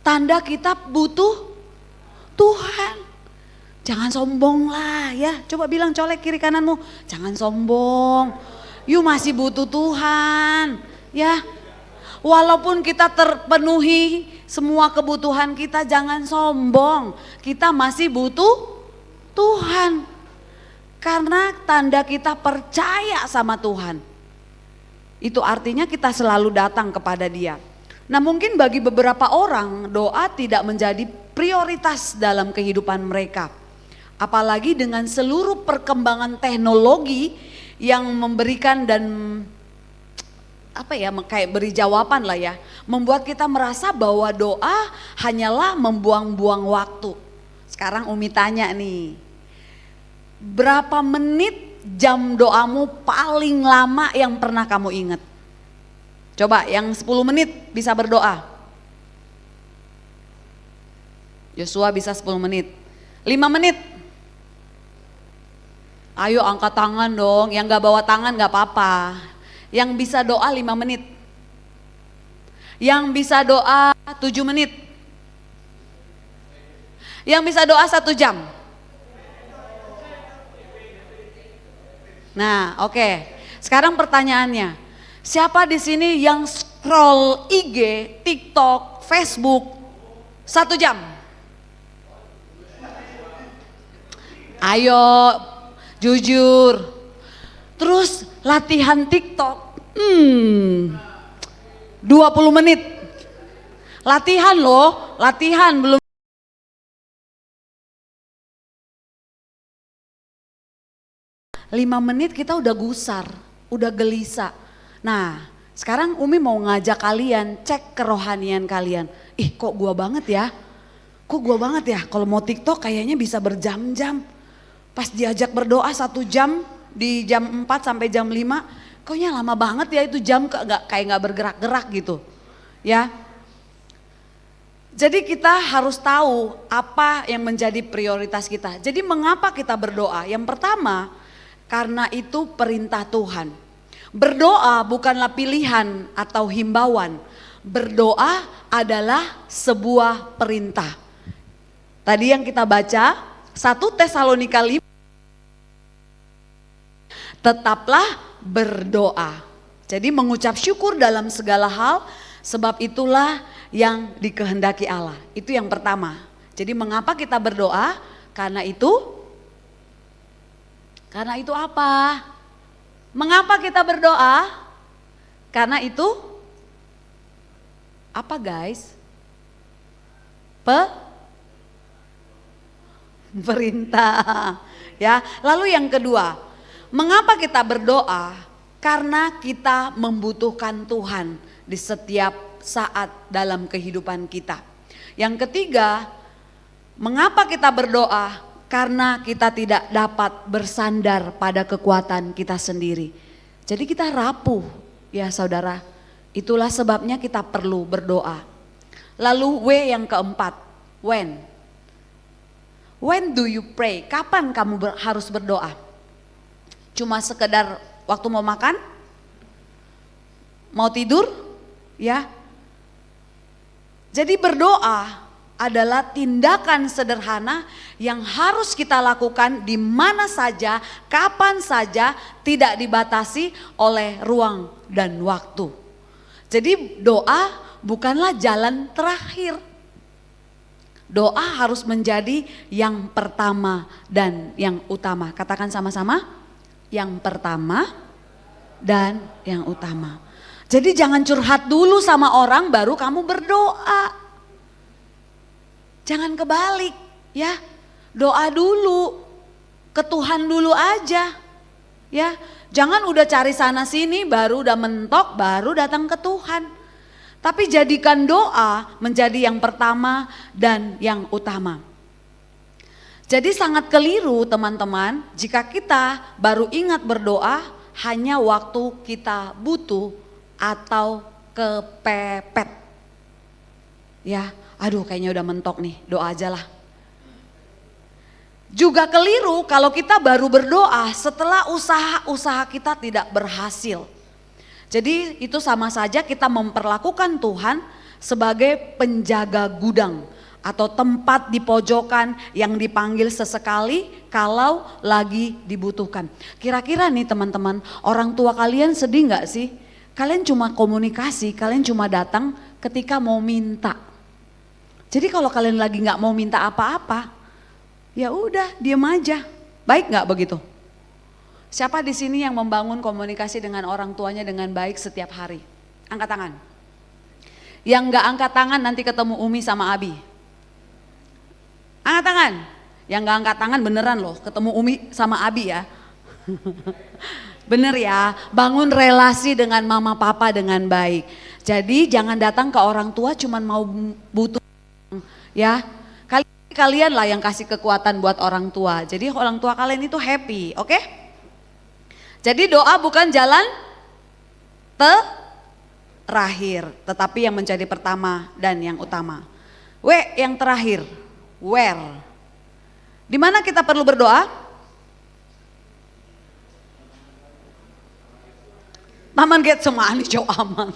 Speaker 2: tanda kita butuh Tuhan. Jangan sombong lah ya, coba bilang colek kiri kananmu, jangan sombong. You masih butuh Tuhan ya. Walaupun kita terpenuhi semua kebutuhan kita, jangan sombong. Kita masih butuh Tuhan. Karena tanda kita percaya sama Tuhan. Itu artinya kita selalu datang kepada Dia. Nah, mungkin bagi beberapa orang doa tidak menjadi prioritas dalam kehidupan mereka. Apalagi dengan seluruh perkembangan teknologi yang memberikan dan kayak beri jawaban lah ya. Membuat kita merasa bahwa doa hanyalah membuang-buang waktu. Sekarang Umi tanya nih, berapa menit jam doamu paling lama yang pernah kamu ingat? Coba yang 10 menit bisa berdoa. Yosua bisa 10 menit. 5 menit. Ayo angkat tangan dong, yang gak bawa tangan gak apa-apa. Yang bisa doa 5 menit. Yang bisa doa 7 menit. Yang bisa doa 1 jam. Nah, oke. Sekarang pertanyaannya, siapa di sini yang scroll IG, TikTok, Facebook 1 jam? Ayo, jujur. Terus latihan TikTok, 20 menit. Latihan loh, latihan belum. Lima menit kita udah gusar, udah gelisah. Nah, sekarang Umi mau ngajak kalian cek kerohanian kalian. Ih, kok gua banget ya? Kok gua banget ya? Kalau mau TikTok kayaknya bisa berjam-jam. Pas diajak berdoa 1 jam di jam 4 sampai jam 5, koknya lama banget ya itu jam kayak nggak bergerak-gerak gitu. Ya. Jadi kita harus tahu apa yang menjadi prioritas kita. Jadi mengapa kita berdoa? Yang pertama, karena itu perintah Tuhan. Berdoa bukanlah pilihan atau himbauan. Berdoa adalah sebuah perintah. Tadi yang kita baca 1 Tesalonika 5. Tetaplah berdoa. Jadi mengucap syukur dalam segala hal, sebab itulah yang dikehendaki Allah. Itu yang pertama. Jadi mengapa kita berdoa? Karena itu apa? Mengapa kita berdoa? Karena itu apa guys? Perintah. Ya. Lalu yang kedua, mengapa kita berdoa? Karena kita membutuhkan Tuhan di setiap saat dalam kehidupan kita. Yang ketiga, mengapa kita berdoa? Karena kita tidak dapat bersandar pada kekuatan kita sendiri. Jadi kita rapuh ya saudara. Itulah sebabnya kita perlu berdoa. Lalu W yang keempat, when. When do you pray? Kapan kamu harus berdoa? Cuma sekedar waktu mau makan? Mau tidur? Ya. Jadi berdoa adalah tindakan sederhana yang harus kita lakukan di mana saja, kapan saja, tidak dibatasi oleh ruang dan waktu. Jadi doa bukanlah jalan terakhir. Doa harus menjadi yang pertama dan yang utama. Katakan sama-sama, yang pertama dan yang utama. Jadi jangan curhat dulu sama orang baru kamu berdoa. Jangan kebalik ya, doa dulu, ke Tuhan dulu aja ya. Jangan udah cari sana sini baru udah mentok baru datang ke Tuhan. Tapi jadikan doa menjadi yang pertama dan yang utama. Jadi sangat keliru teman-teman jika kita baru ingat berdoa hanya waktu kita butuh atau kepepet. Ya. Aduh kayaknya udah mentok nih, doa aja lah. Juga keliru kalau kita baru berdoa setelah usaha-usaha kita tidak berhasil. Jadi itu sama saja kita memperlakukan Tuhan sebagai penjaga gudang atau tempat di pojokan yang dipanggil sesekali kalau lagi dibutuhkan. Kira-kira nih teman-teman, orang tua kalian sedih gak sih Kalian cuma komunikasi, kalian cuma datang ketika mau minta. Jadi kalau kalian lagi nggak mau minta apa-apa, ya udah diam aja. Baik nggak begitu? Siapa di sini yang membangun komunikasi dengan orang tuanya dengan baik setiap hari? Angkat tangan. Yang nggak angkat tangan nanti ketemu Umi sama Abi. Angkat tangan. Yang nggak angkat tangan beneran loh, ketemu Umi sama Abi ya. Bener ya, bangun relasi dengan mama papa dengan baik. Jadi jangan datang ke orang tua cuman mau butuh ya. Kalian lah yang kasih kekuatan buat orang tua. Jadi orang tua kalian itu happy, oke? Jadi doa bukan jalan terakhir, tetapi yang menjadi pertama dan yang utama. Yang terakhir, where? Di mana kita perlu berdoa? Taman get semua jauh aman.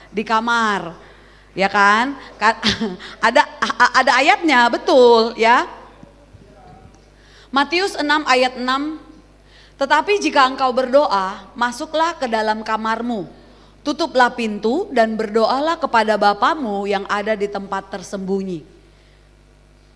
Speaker 2: Di kamar. Ya kan? Ada ayatnya, betul ya. Matius 6 ayat 6. Tetapi jika engkau berdoa, masuklah ke dalam kamarmu, tutuplah pintu dan berdoalah kepada Bapamu yang ada di tempat tersembunyi.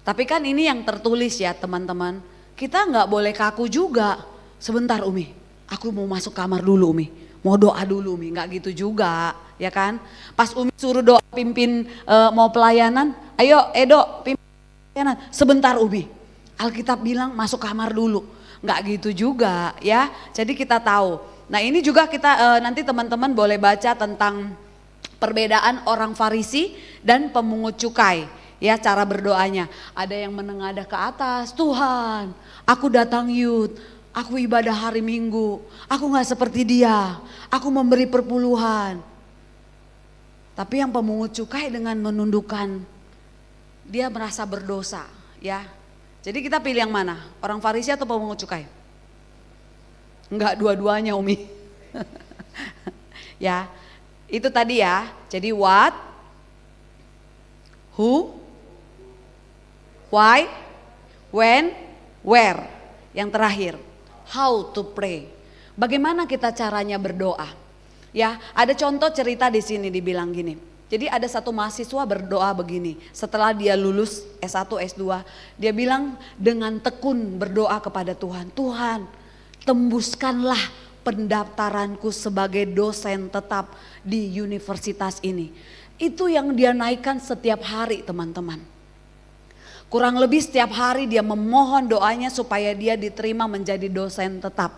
Speaker 2: Tapi kan ini yang tertulis ya teman-teman. Kita nggak boleh kaku juga. Sebentar Umi, aku mau masuk kamar dulu Umi. Mau doa dulu Umi, nggak gitu juga ya kan. Pas Umi suruh doa pimpin mau pelayanan, ayo Edo pimpin pelayanan. Sebentar Umi, Alkitab bilang masuk kamar dulu. Nggak gitu juga ya, jadi kita tahu. Nah ini juga kita nanti teman-teman boleh baca tentang perbedaan orang Farisi dan pemungut cukai. Ya cara berdoanya, ada yang menengadah ke atas, Tuhan aku datang youth, aku ibadah hari Minggu, aku gak seperti dia, aku memberi perpuluhan. Tapi yang pemungut cukai dengan menundukkan, dia merasa berdosa ya. Jadi kita pilih yang mana, orang Farisi atau pemungut cukai? Enggak, dua-duanya Umi. Ya, itu tadi ya, jadi what, who, why, when, where. Yang terakhir, how to pray. Bagaimana kita caranya berdoa? Ya, ada contoh cerita di sini dibilang gini. Jadi ada satu mahasiswa berdoa begini. Setelah dia lulus S1, S2, dia bilang dengan tekun berdoa kepada Tuhan. Tuhan, tembuskanlah pendaftaranku sebagai dosen tetap di universitas ini. Itu yang dia naikkan setiap hari teman-teman. Kurang lebih setiap hari dia memohon doanya supaya dia diterima menjadi dosen tetap.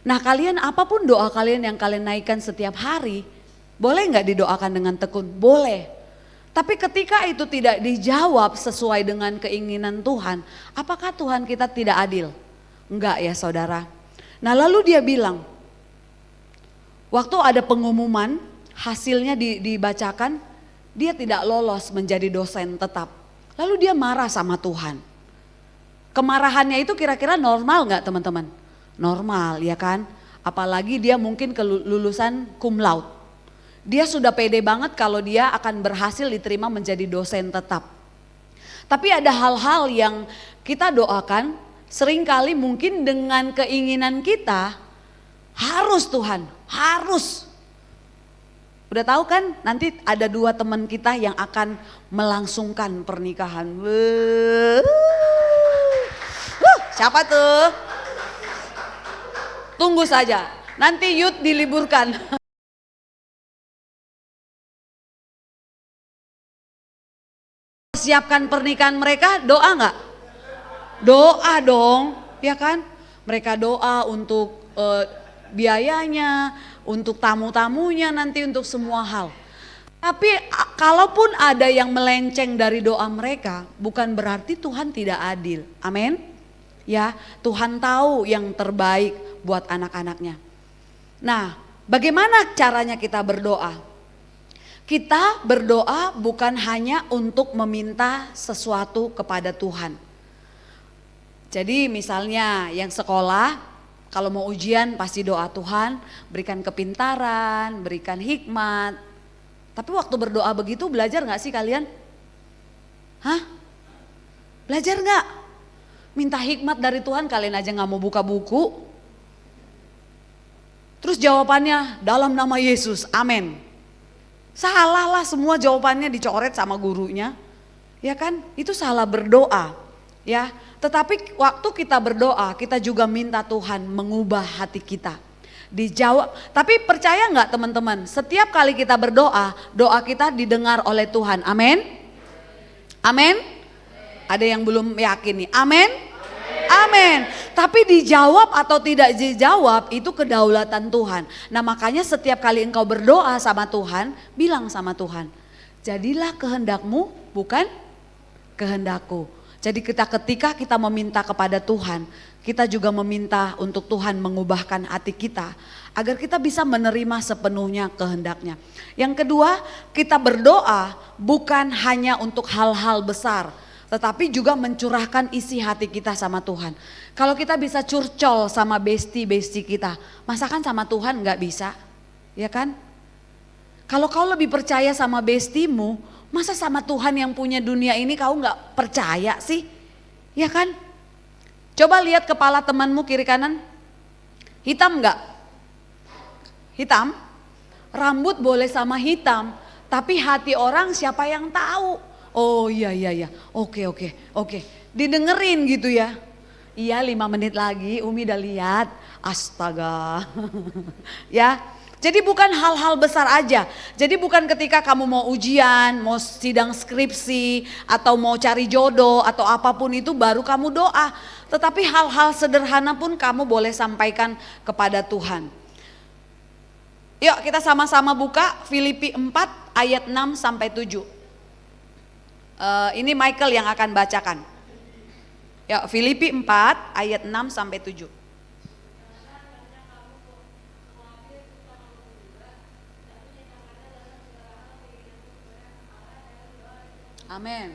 Speaker 2: Nah kalian apapun doa kalian yang kalian naikkan setiap hari, boleh nggak didoakan dengan tekun? Boleh. Tapi ketika itu tidak dijawab sesuai dengan keinginan Tuhan, apakah Tuhan kita tidak adil? Enggak ya saudara. Nah lalu dia bilang, waktu ada pengumuman hasilnya dibacakan, dia tidak lolos menjadi dosen tetap. Lalu dia marah sama Tuhan. Kemarahannya itu kira-kira normal nggak teman-teman? Normal ya kan? Apalagi dia mungkin kelulusan cum laude. Dia sudah pede banget kalau dia akan berhasil diterima menjadi dosen tetap. Tapi ada hal-hal yang kita doakan seringkali mungkin dengan keinginan kita harus Tuhan, harus. Udah tahu kan nanti ada 2 teman kita yang akan melangsungkan pernikahan. Siapa tuh? Tunggu saja, nanti youth diliburkan. Siapkan pernikahan mereka, doa nggak? Doa dong, ya kan? Mereka doa untuk biayanya, untuk tamu-tamunya nanti, untuk semua hal. Tapi kalaupun ada yang melenceng dari doa mereka, bukan berarti Tuhan tidak adil. Amin. Ya, Tuhan tahu yang terbaik buat anak-anaknya. Nah, bagaimana caranya kita berdoa? Kita berdoa bukan hanya untuk meminta sesuatu kepada Tuhan. Jadi misalnya yang sekolah, kalau mau ujian pasti doa Tuhan, berikan kepintaran, berikan hikmat. Tapi waktu berdoa begitu belajar gak sih kalian? Hah? Belajar gak? Minta hikmat dari Tuhan, kalian aja gak mau buka buku. Terus jawabannya dalam nama Yesus, amin. Salah lah, semua jawabannya dicoret sama gurunya. Ya kan? Itu salah berdoa. Ya, tetapi waktu kita berdoa, kita juga minta Tuhan mengubah hati kita. Dijawab, tapi percaya nggak teman-teman? Setiap kali kita berdoa, doa kita didengar oleh Tuhan. Amin. Amin. Ada yang belum yakin nih. Amin. Amin. Tapi dijawab atau tidak dijawab itu kedaulatan Tuhan. Nah makanya setiap kali engkau berdoa sama Tuhan, bilang sama Tuhan, jadilah kehendakmu bukan kehendakku. Jadi ketika kita meminta kepada Tuhan, kita juga meminta untuk Tuhan mengubahkan hati kita agar kita bisa menerima sepenuhnya kehendaknya. Yang kedua, kita berdoa bukan hanya untuk hal-hal besar, tetapi juga mencurahkan isi hati kita sama Tuhan. Kalau kita bisa curcol sama besti-besti kita, masa kan sama Tuhan nggak bisa, ya kan? Kalau kau lebih percaya sama bestimu, masa sama Tuhan yang punya dunia ini kau nggak percaya sih? Ya kan? Coba lihat kepala temanmu kiri kanan. Hitam nggak? Hitam? Rambut boleh sama hitam, tapi hati orang siapa yang tahu? Oh iya. Oke. Didengerin gitu ya. Iya 5 menit lagi Umi udah lihat. Astaga. Ya. Jadi bukan hal-hal besar aja. Jadi bukan ketika kamu mau ujian, mau sidang skripsi, atau mau cari jodoh, atau apapun itu baru kamu doa. Tetapi hal-hal sederhana pun kamu boleh sampaikan kepada Tuhan. Yuk kita sama-sama buka Filipi 4 ayat 6 sampai 7. Ini Michael yang akan bacakan. Yuk Filipi 4 ayat 6 sampai 7. Amin.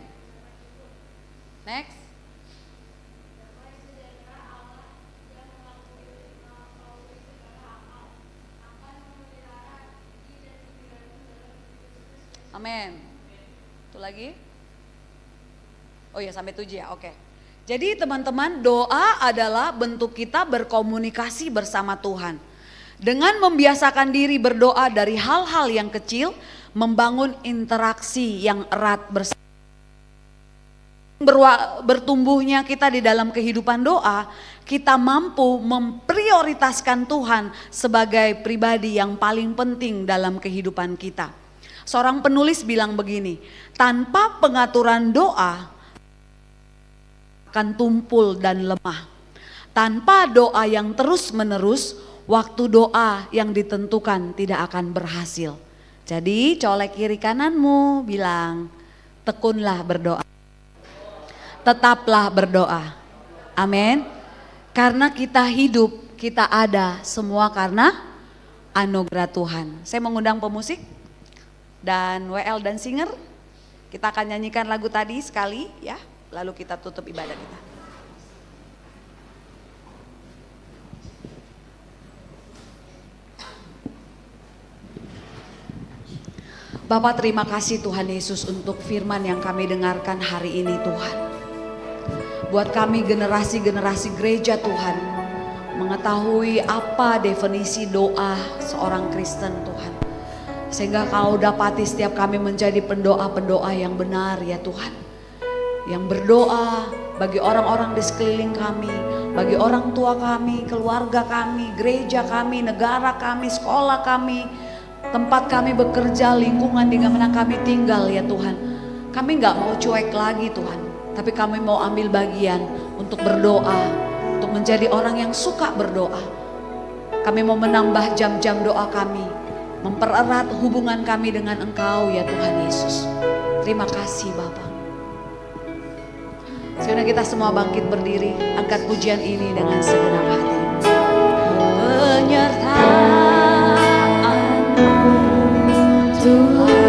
Speaker 2: Next. Amin. Itu lagi. Oh ya sampai 7 ya, oke. Jadi teman-teman, doa adalah bentuk kita berkomunikasi bersama Tuhan. Dengan membiasakan diri berdoa dari hal-hal yang kecil, membangun interaksi yang erat bersama. Bertumbuhnya kita di dalam kehidupan doa, kita mampu memprioritaskan Tuhan sebagai pribadi yang paling penting dalam kehidupan kita. Seorang penulis bilang begini, tanpa pengaturan doa akan tumpul dan lemah. Tanpa doa yang terus menerus, waktu doa yang ditentukan tidak akan berhasil. Jadi colek kiri kananmu, bilang tekunlah berdoa. Tetaplah berdoa. Amin. Karena kita hidup, kita ada semua karena anugerah Tuhan. Saya mengundang pemusik dan WL dan singer. Kita akan nyanyikan lagu tadi sekali ya, lalu kita tutup ibadah kita. Bapak terima kasih Tuhan Yesus untuk firman yang kami dengarkan hari ini Tuhan. Buat kami generasi-generasi gereja Tuhan, mengetahui apa definisi doa seorang Kristen Tuhan. Sehingga Kau dapati setiap kami menjadi pendoa-pendoa yang benar ya Tuhan. Yang berdoa bagi orang-orang di sekeliling kami, bagi orang tua kami, keluarga kami, gereja kami, negara kami, sekolah kami, tempat kami bekerja, lingkungan di mana kami tinggal ya Tuhan. Kami gak mau cuek lagi Tuhan. Tapi kami mau ambil bagian untuk berdoa, untuk menjadi orang yang suka berdoa. Kami mau menambah jam-jam doa kami, mempererat hubungan kami dengan Engkau ya Tuhan Yesus. Terima kasih Bapa. Sekarang kita semua bangkit berdiri, angkat pujian ini dengan segenap hati. Penyertaan Tuhan.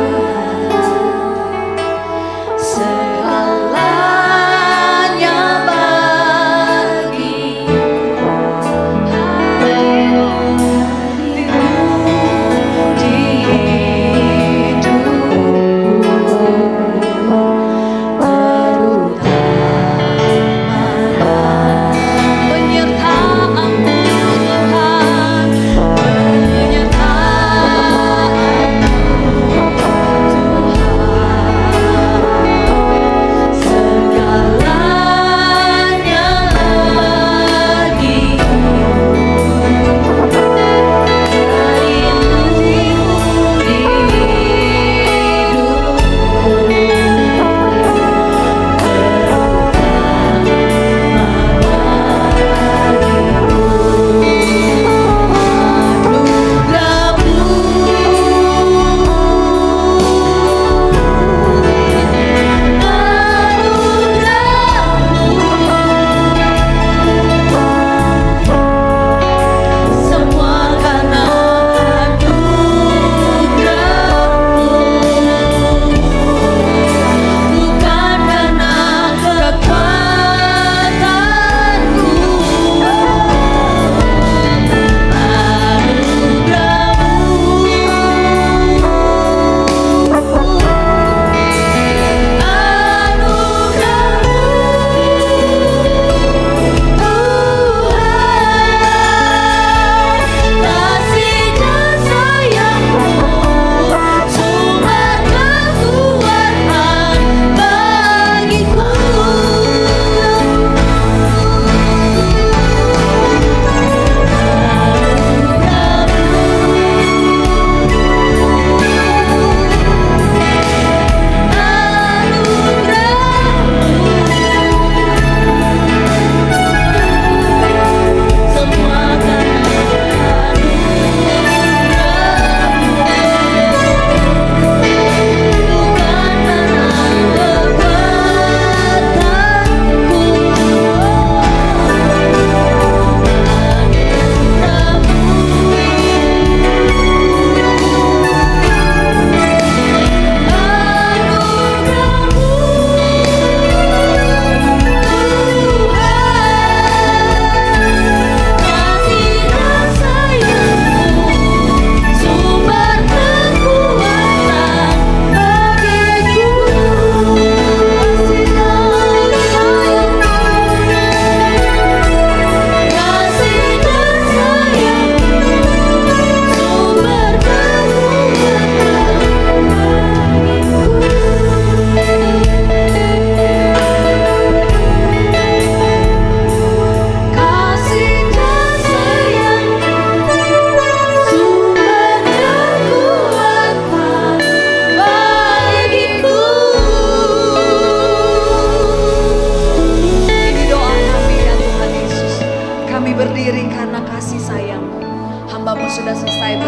Speaker 2: Kami berdiri karena kasih sayang-Mu. Hamba-Mu sudah selesai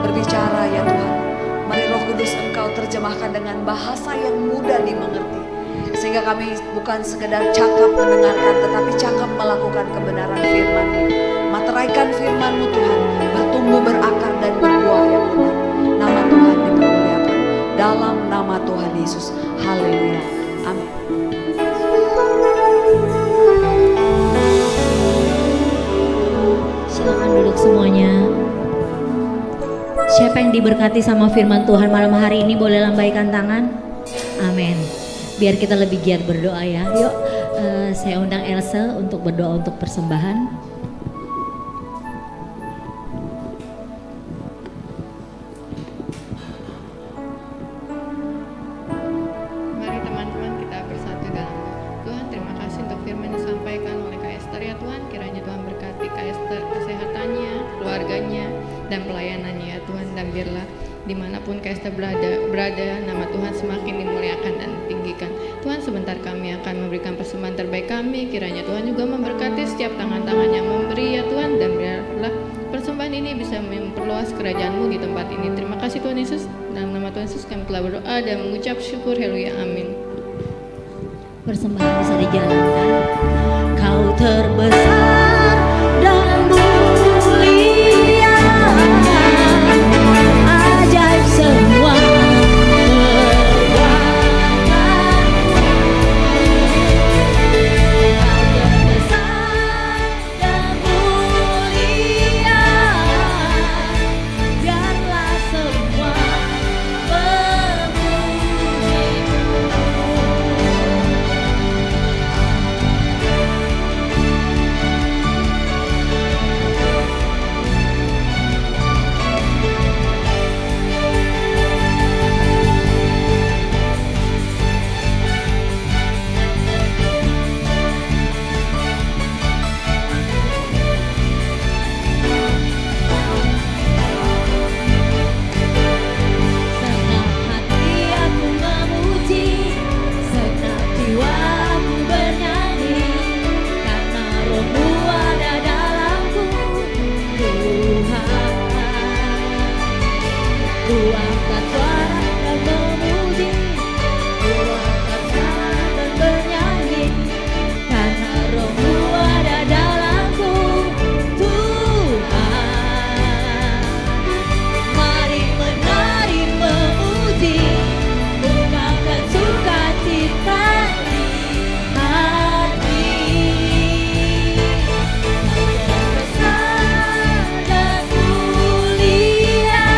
Speaker 2: berbicara ya Tuhan. Mari Roh Kudus Engkau terjemahkan dengan bahasa yang mudah dimengerti. Sehingga kami bukan sekedar cakap mendengarkan, tetapi cakap melakukan kebenaran firman-Mu. Materaikan firman-Mu Tuhan, bertumbuh berakar dan berbuah yang lebat. Nama Tuhan dipermuliakan. Dalam nama Tuhan Yesus. Haleluya. Amin.
Speaker 1: Silakan duduk semuanya. Siapa yang diberkati sama firman Tuhan malam hari ini boleh lambaikan tangan. Amin. Biar kita lebih giat berdoa ya. Yuk, saya undang Elsa untuk berdoa untuk persembahan.
Speaker 3: Mari teman-teman kita bersatu dalam Tuhan. Terima kasih untuk firman yang disampaikan oleh Kak Esther ya Tuhan. Kiranya Tuhan berkati Kak Esther, kesehatannya, keluarganya, dan pelayanannya ya Tuhan. Dan biarlah dimanapun Kak Esther berada, nama Tuhan semakin dimuliakan dan ditinggikan. Tuhan, sebentar kami akan memberikan persembahan terbaik kami. Kiranya Tuhan juga memberkati setiap tangan-tangan yang memberi ya Tuhan. Dan biarlah persembahan ini bisa memperluas kerajaan-Mu di tempat ini. Terima kasih Tuhan Yesus. Dalam nama Tuhan Yesus kami telah berdoa dan mengucap syukur. Haleluya. Amin.
Speaker 1: Persembahan bisa dijalankan. Kau terbesar dan mulia, ajaib semua perbuatanmu. Kau terbesar dan mulia, biarlah semua senang hati aku memuji, senang jiwaku bernyanyi, karena Roh-Mu ada dalamku, Tuhan. Ku angkat suara dan memuji, ku angkat suara dan bernyanyi, karena Roh-Mu ada dalamku, Tuhan. Mari menari memuji, ungkapkan sukacita di hati. Kau terbesar dan mulia,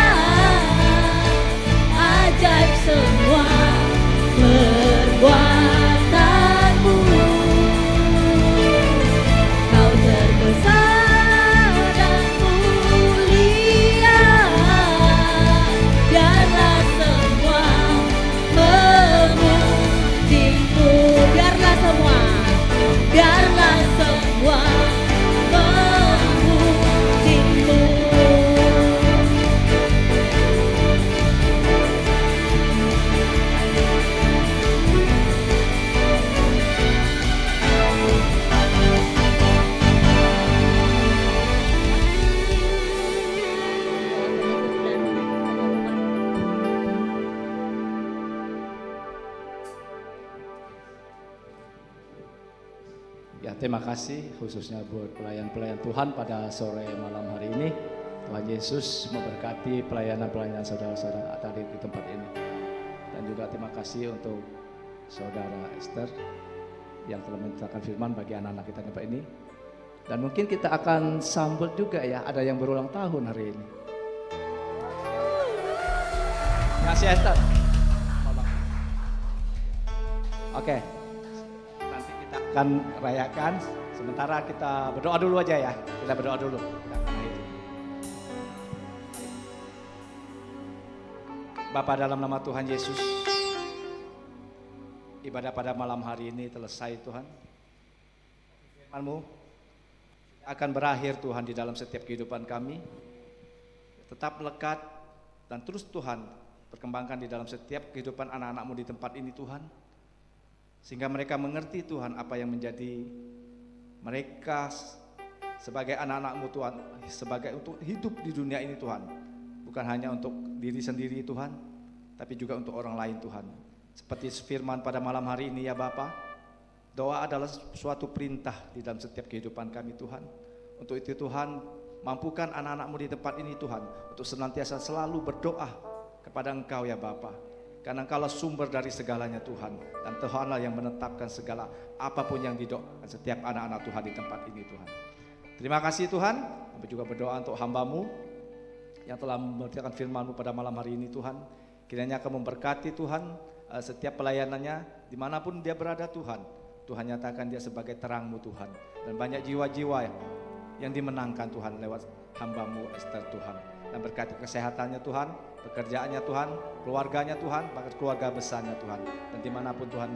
Speaker 1: ajaib semua perbuatanmu. Kau terbesar dan mulia, biarlah semua memujimu. Biarlah semua memujimu.
Speaker 4: Ya, terima kasih khususnya buat pelayan-pelayan Tuhan pada sore malam hari ini. Tuhan Yesus memberkati pelayanan-pelayanan saudara-saudara tadi di tempat ini. Dan juga terima kasih untuk saudara Esther yang telah menceritakan firman bagi anak-anak kita di tempat ini. Dan mungkin kita akan sambut juga ya, ada yang berulang tahun hari ini. Terima kasih Esther. Oke. Nanti kita akan rayakan. Sementara kita berdoa dulu aja ya. Kita berdoa dulu. Bapa, dalam nama Tuhan Yesus, ibadah pada malam hari ini selesai Tuhan. Firman-Mu akan berakhir Tuhan di dalam setiap kehidupan kami. Tetap melekat dan terus Tuhan perkembangkan di dalam setiap kehidupan anak-anak-Mu di tempat ini Tuhan. Sehingga mereka mengerti Tuhan apa yang menjadi mereka sebagai anak-anak-Mu Tuhan, sebagai untuk hidup di dunia ini Tuhan. Bukan hanya untuk diri sendiri Tuhan, tapi juga untuk orang lain Tuhan. Seperti firman pada malam hari ini ya Bapa, doa adalah suatu perintah di dalam setiap kehidupan kami Tuhan. Untuk itu Tuhan, mampukan anak-anak-Mu di tempat ini Tuhan, untuk senantiasa selalu berdoa kepada Engkau ya Bapa. Karena Engkaulah sumber dari segalanya Tuhan, dan Tuhanlah yang menetapkan segala apapun yang didoakan setiap anak-anak Tuhan di tempat ini Tuhan. Terima kasih Tuhan. Kami juga berdoa untuk hamba-Mu yang telah memberikan firman-Mu pada malam hari ini Tuhan. Kiranya akan memberkati Tuhan setiap pelayanannya dimanapun dia berada Tuhan. Tuhan nyatakan dia sebagai terang-Mu Tuhan. Dan banyak jiwa-jiwa yang dimenangkan Tuhan lewat hamba-Mu Esther Tuhan. Dan berkati kesehatannya Tuhan, pekerjaannya Tuhan, keluarganya Tuhan, bahkan keluarga besarnya Tuhan. Dan dimanapun Tuhan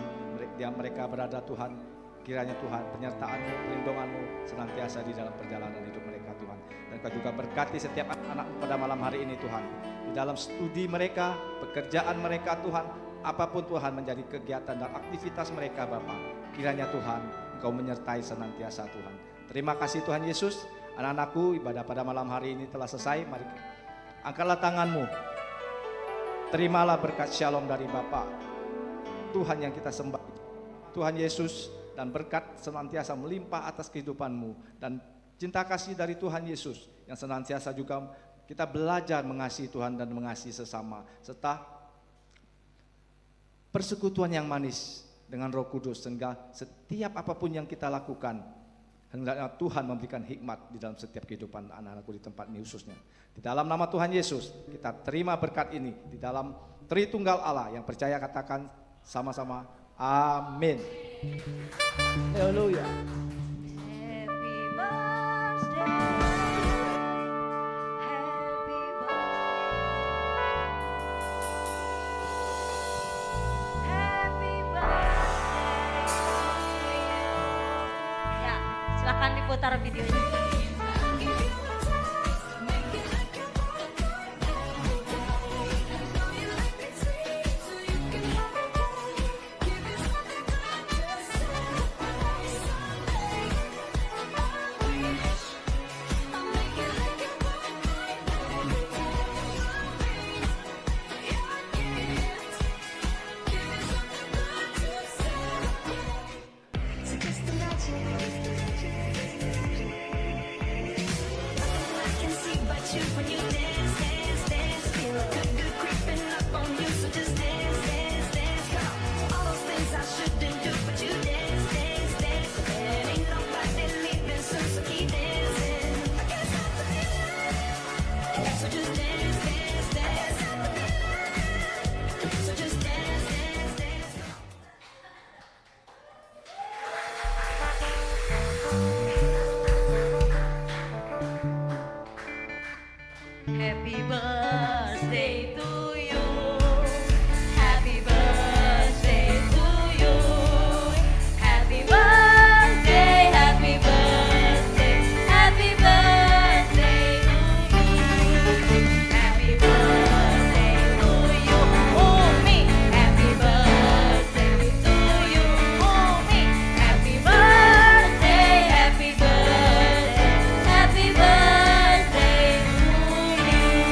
Speaker 4: mereka berada Tuhan, kiranya Tuhan penyertaan-Mu, perlindungan-Mu senantiasa di dalam perjalanan hidup mereka Tuhan. Dan Kau juga berkati setiap anak-anak pada malam hari ini Tuhan. Di dalam studi mereka, pekerjaan mereka Tuhan, apapun Tuhan menjadi kegiatan dan aktivitas mereka Bapa. Kiranya Tuhan Engkau menyertai senantiasa Tuhan. Terima kasih Tuhan Yesus. Anak-anakku, ibadah pada malam hari ini telah selesai. Mari angkatlah tanganmu. Terimalah berkat shalom dari Bapa Tuhan yang kita sembah, Tuhan Yesus, dan berkat senantiasa melimpah atas kehidupanmu, dan cinta kasih dari Tuhan Yesus yang senantiasa juga kita belajar mengasihi Tuhan dan mengasihi sesama, serta persekutuan yang manis dengan Roh Kudus, sehingga setiap apapun yang kita lakukan hendaknya Tuhan memberikan hikmat di dalam setiap kehidupan anak-anakku di tempat ini khususnya. Di dalam nama Tuhan Yesus kita terima berkat ini di dalam Tritunggal Allah. Yang percaya katakan sama-sama amin. Haleluya.
Speaker 2: Happy birthday, happy birthday, happy birthday to you. Ya, silakan diputar videonya. Happy birthday to you. Happy birthday to you. Happy birthday, happy birthday, happy birthday to you. Happy birthday to you, Umi. Happy birthday to you, Umi. Happy birthday, happy birthday, happy birthday to you.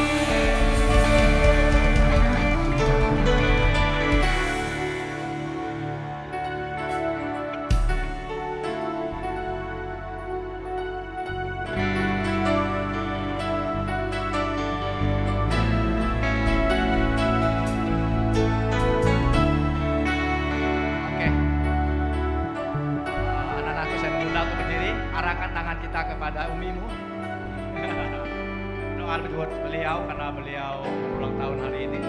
Speaker 4: Oke. Anak-anakku, saya mengundang untuk berdiri. Arahkan tangan kita kepada umimu. Doa buat beliau karena beliau ulang tahun hari ini.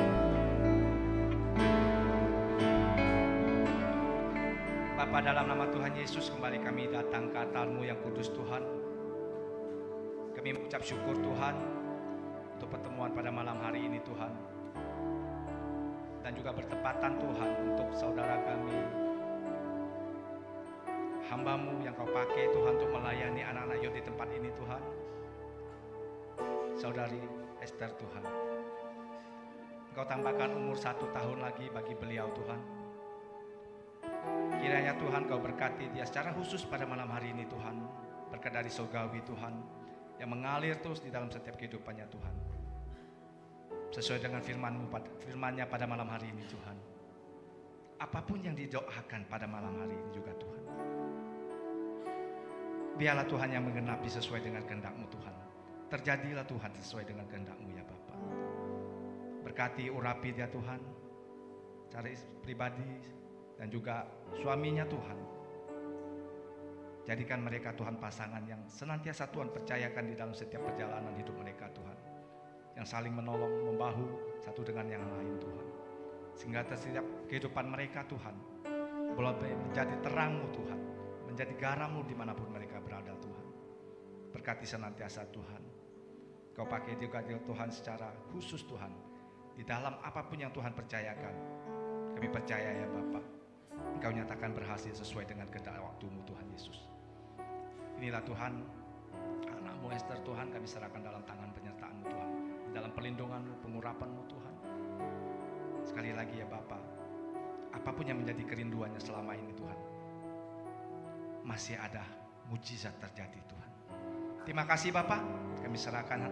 Speaker 4: Bapa, dalam nama Tuhan Yesus kembali kami datang ke altar-Mu yang kudus Tuhan. Kami mengucap syukur Tuhan untuk pertemuan pada malam hari ini Tuhan. Dan juga bertepatan Tuhan untuk saudara kami, hamba-Mu yang Kau pakai Tuhan untuk melayani anak-anak Yod di tempat ini Tuhan. Saudari Esther Tuhan, Engkau tambahkan umur 1 tahun lagi bagi beliau Tuhan. Kiranya Tuhan Kau berkati dia secara khusus pada malam hari ini Tuhan.
Speaker 5: berkat dari surgawi Tuhan yang mengalir terus di dalam setiap kehidupannya Tuhan. Sesuai dengan firman-Nya pada malam hari ini Tuhan. Apapun yang didoakan pada malam hari ini juga Tuhan. Biarlah Tuhan yang menggenapi sesuai dengan kehendak-Mu Tuhan. Terjadilah Tuhan sesuai dengan kehendak-Mu ya Bapa. Berkati urapi dia Tuhan, secara pribadi dan juga suaminya Tuhan. Jadikan mereka Tuhan pasangan yang senantiasa Tuhan percayakan di dalam setiap perjalanan hidup mereka Tuhan. Yang saling menolong, membahu satu dengan yang lain Tuhan. Sehingga setiap kehidupan mereka Tuhan boleh menjadi terang-Mu Tuhan, menjadi garam-Mu dimanapun mereka berada Tuhan. Berkati senantiasa Tuhan. Kau pakai juga Tuhan secara khusus Tuhan. Di dalam apapun yang Tuhan percayakan, kami percaya ya Bapa, Engkau nyatakan berhasil sesuai dengan kehendak waktu-Mu Tuhan Yesus. Inilah Tuhan, anak-Mu Esther Tuhan, kami serahkan dalam tangan penyertaan-Mu Tuhan, dalam perlindungan-Mu, pengurapan-Mu Tuhan. Sekali lagi ya Bapa, apapun yang menjadi kerinduannya selama ini Tuhan, masih ada mujizat terjadi Tuhan. Terima kasih Bapa, kami serahkan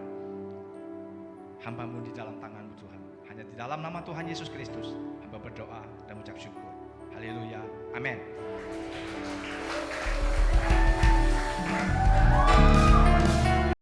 Speaker 5: hamba-Mu di dalam tangan-Mu Tuhan. Hanya di dalam nama Tuhan Yesus Kristus hamba berdoa dan mengucap syukur. Haleluya, amin.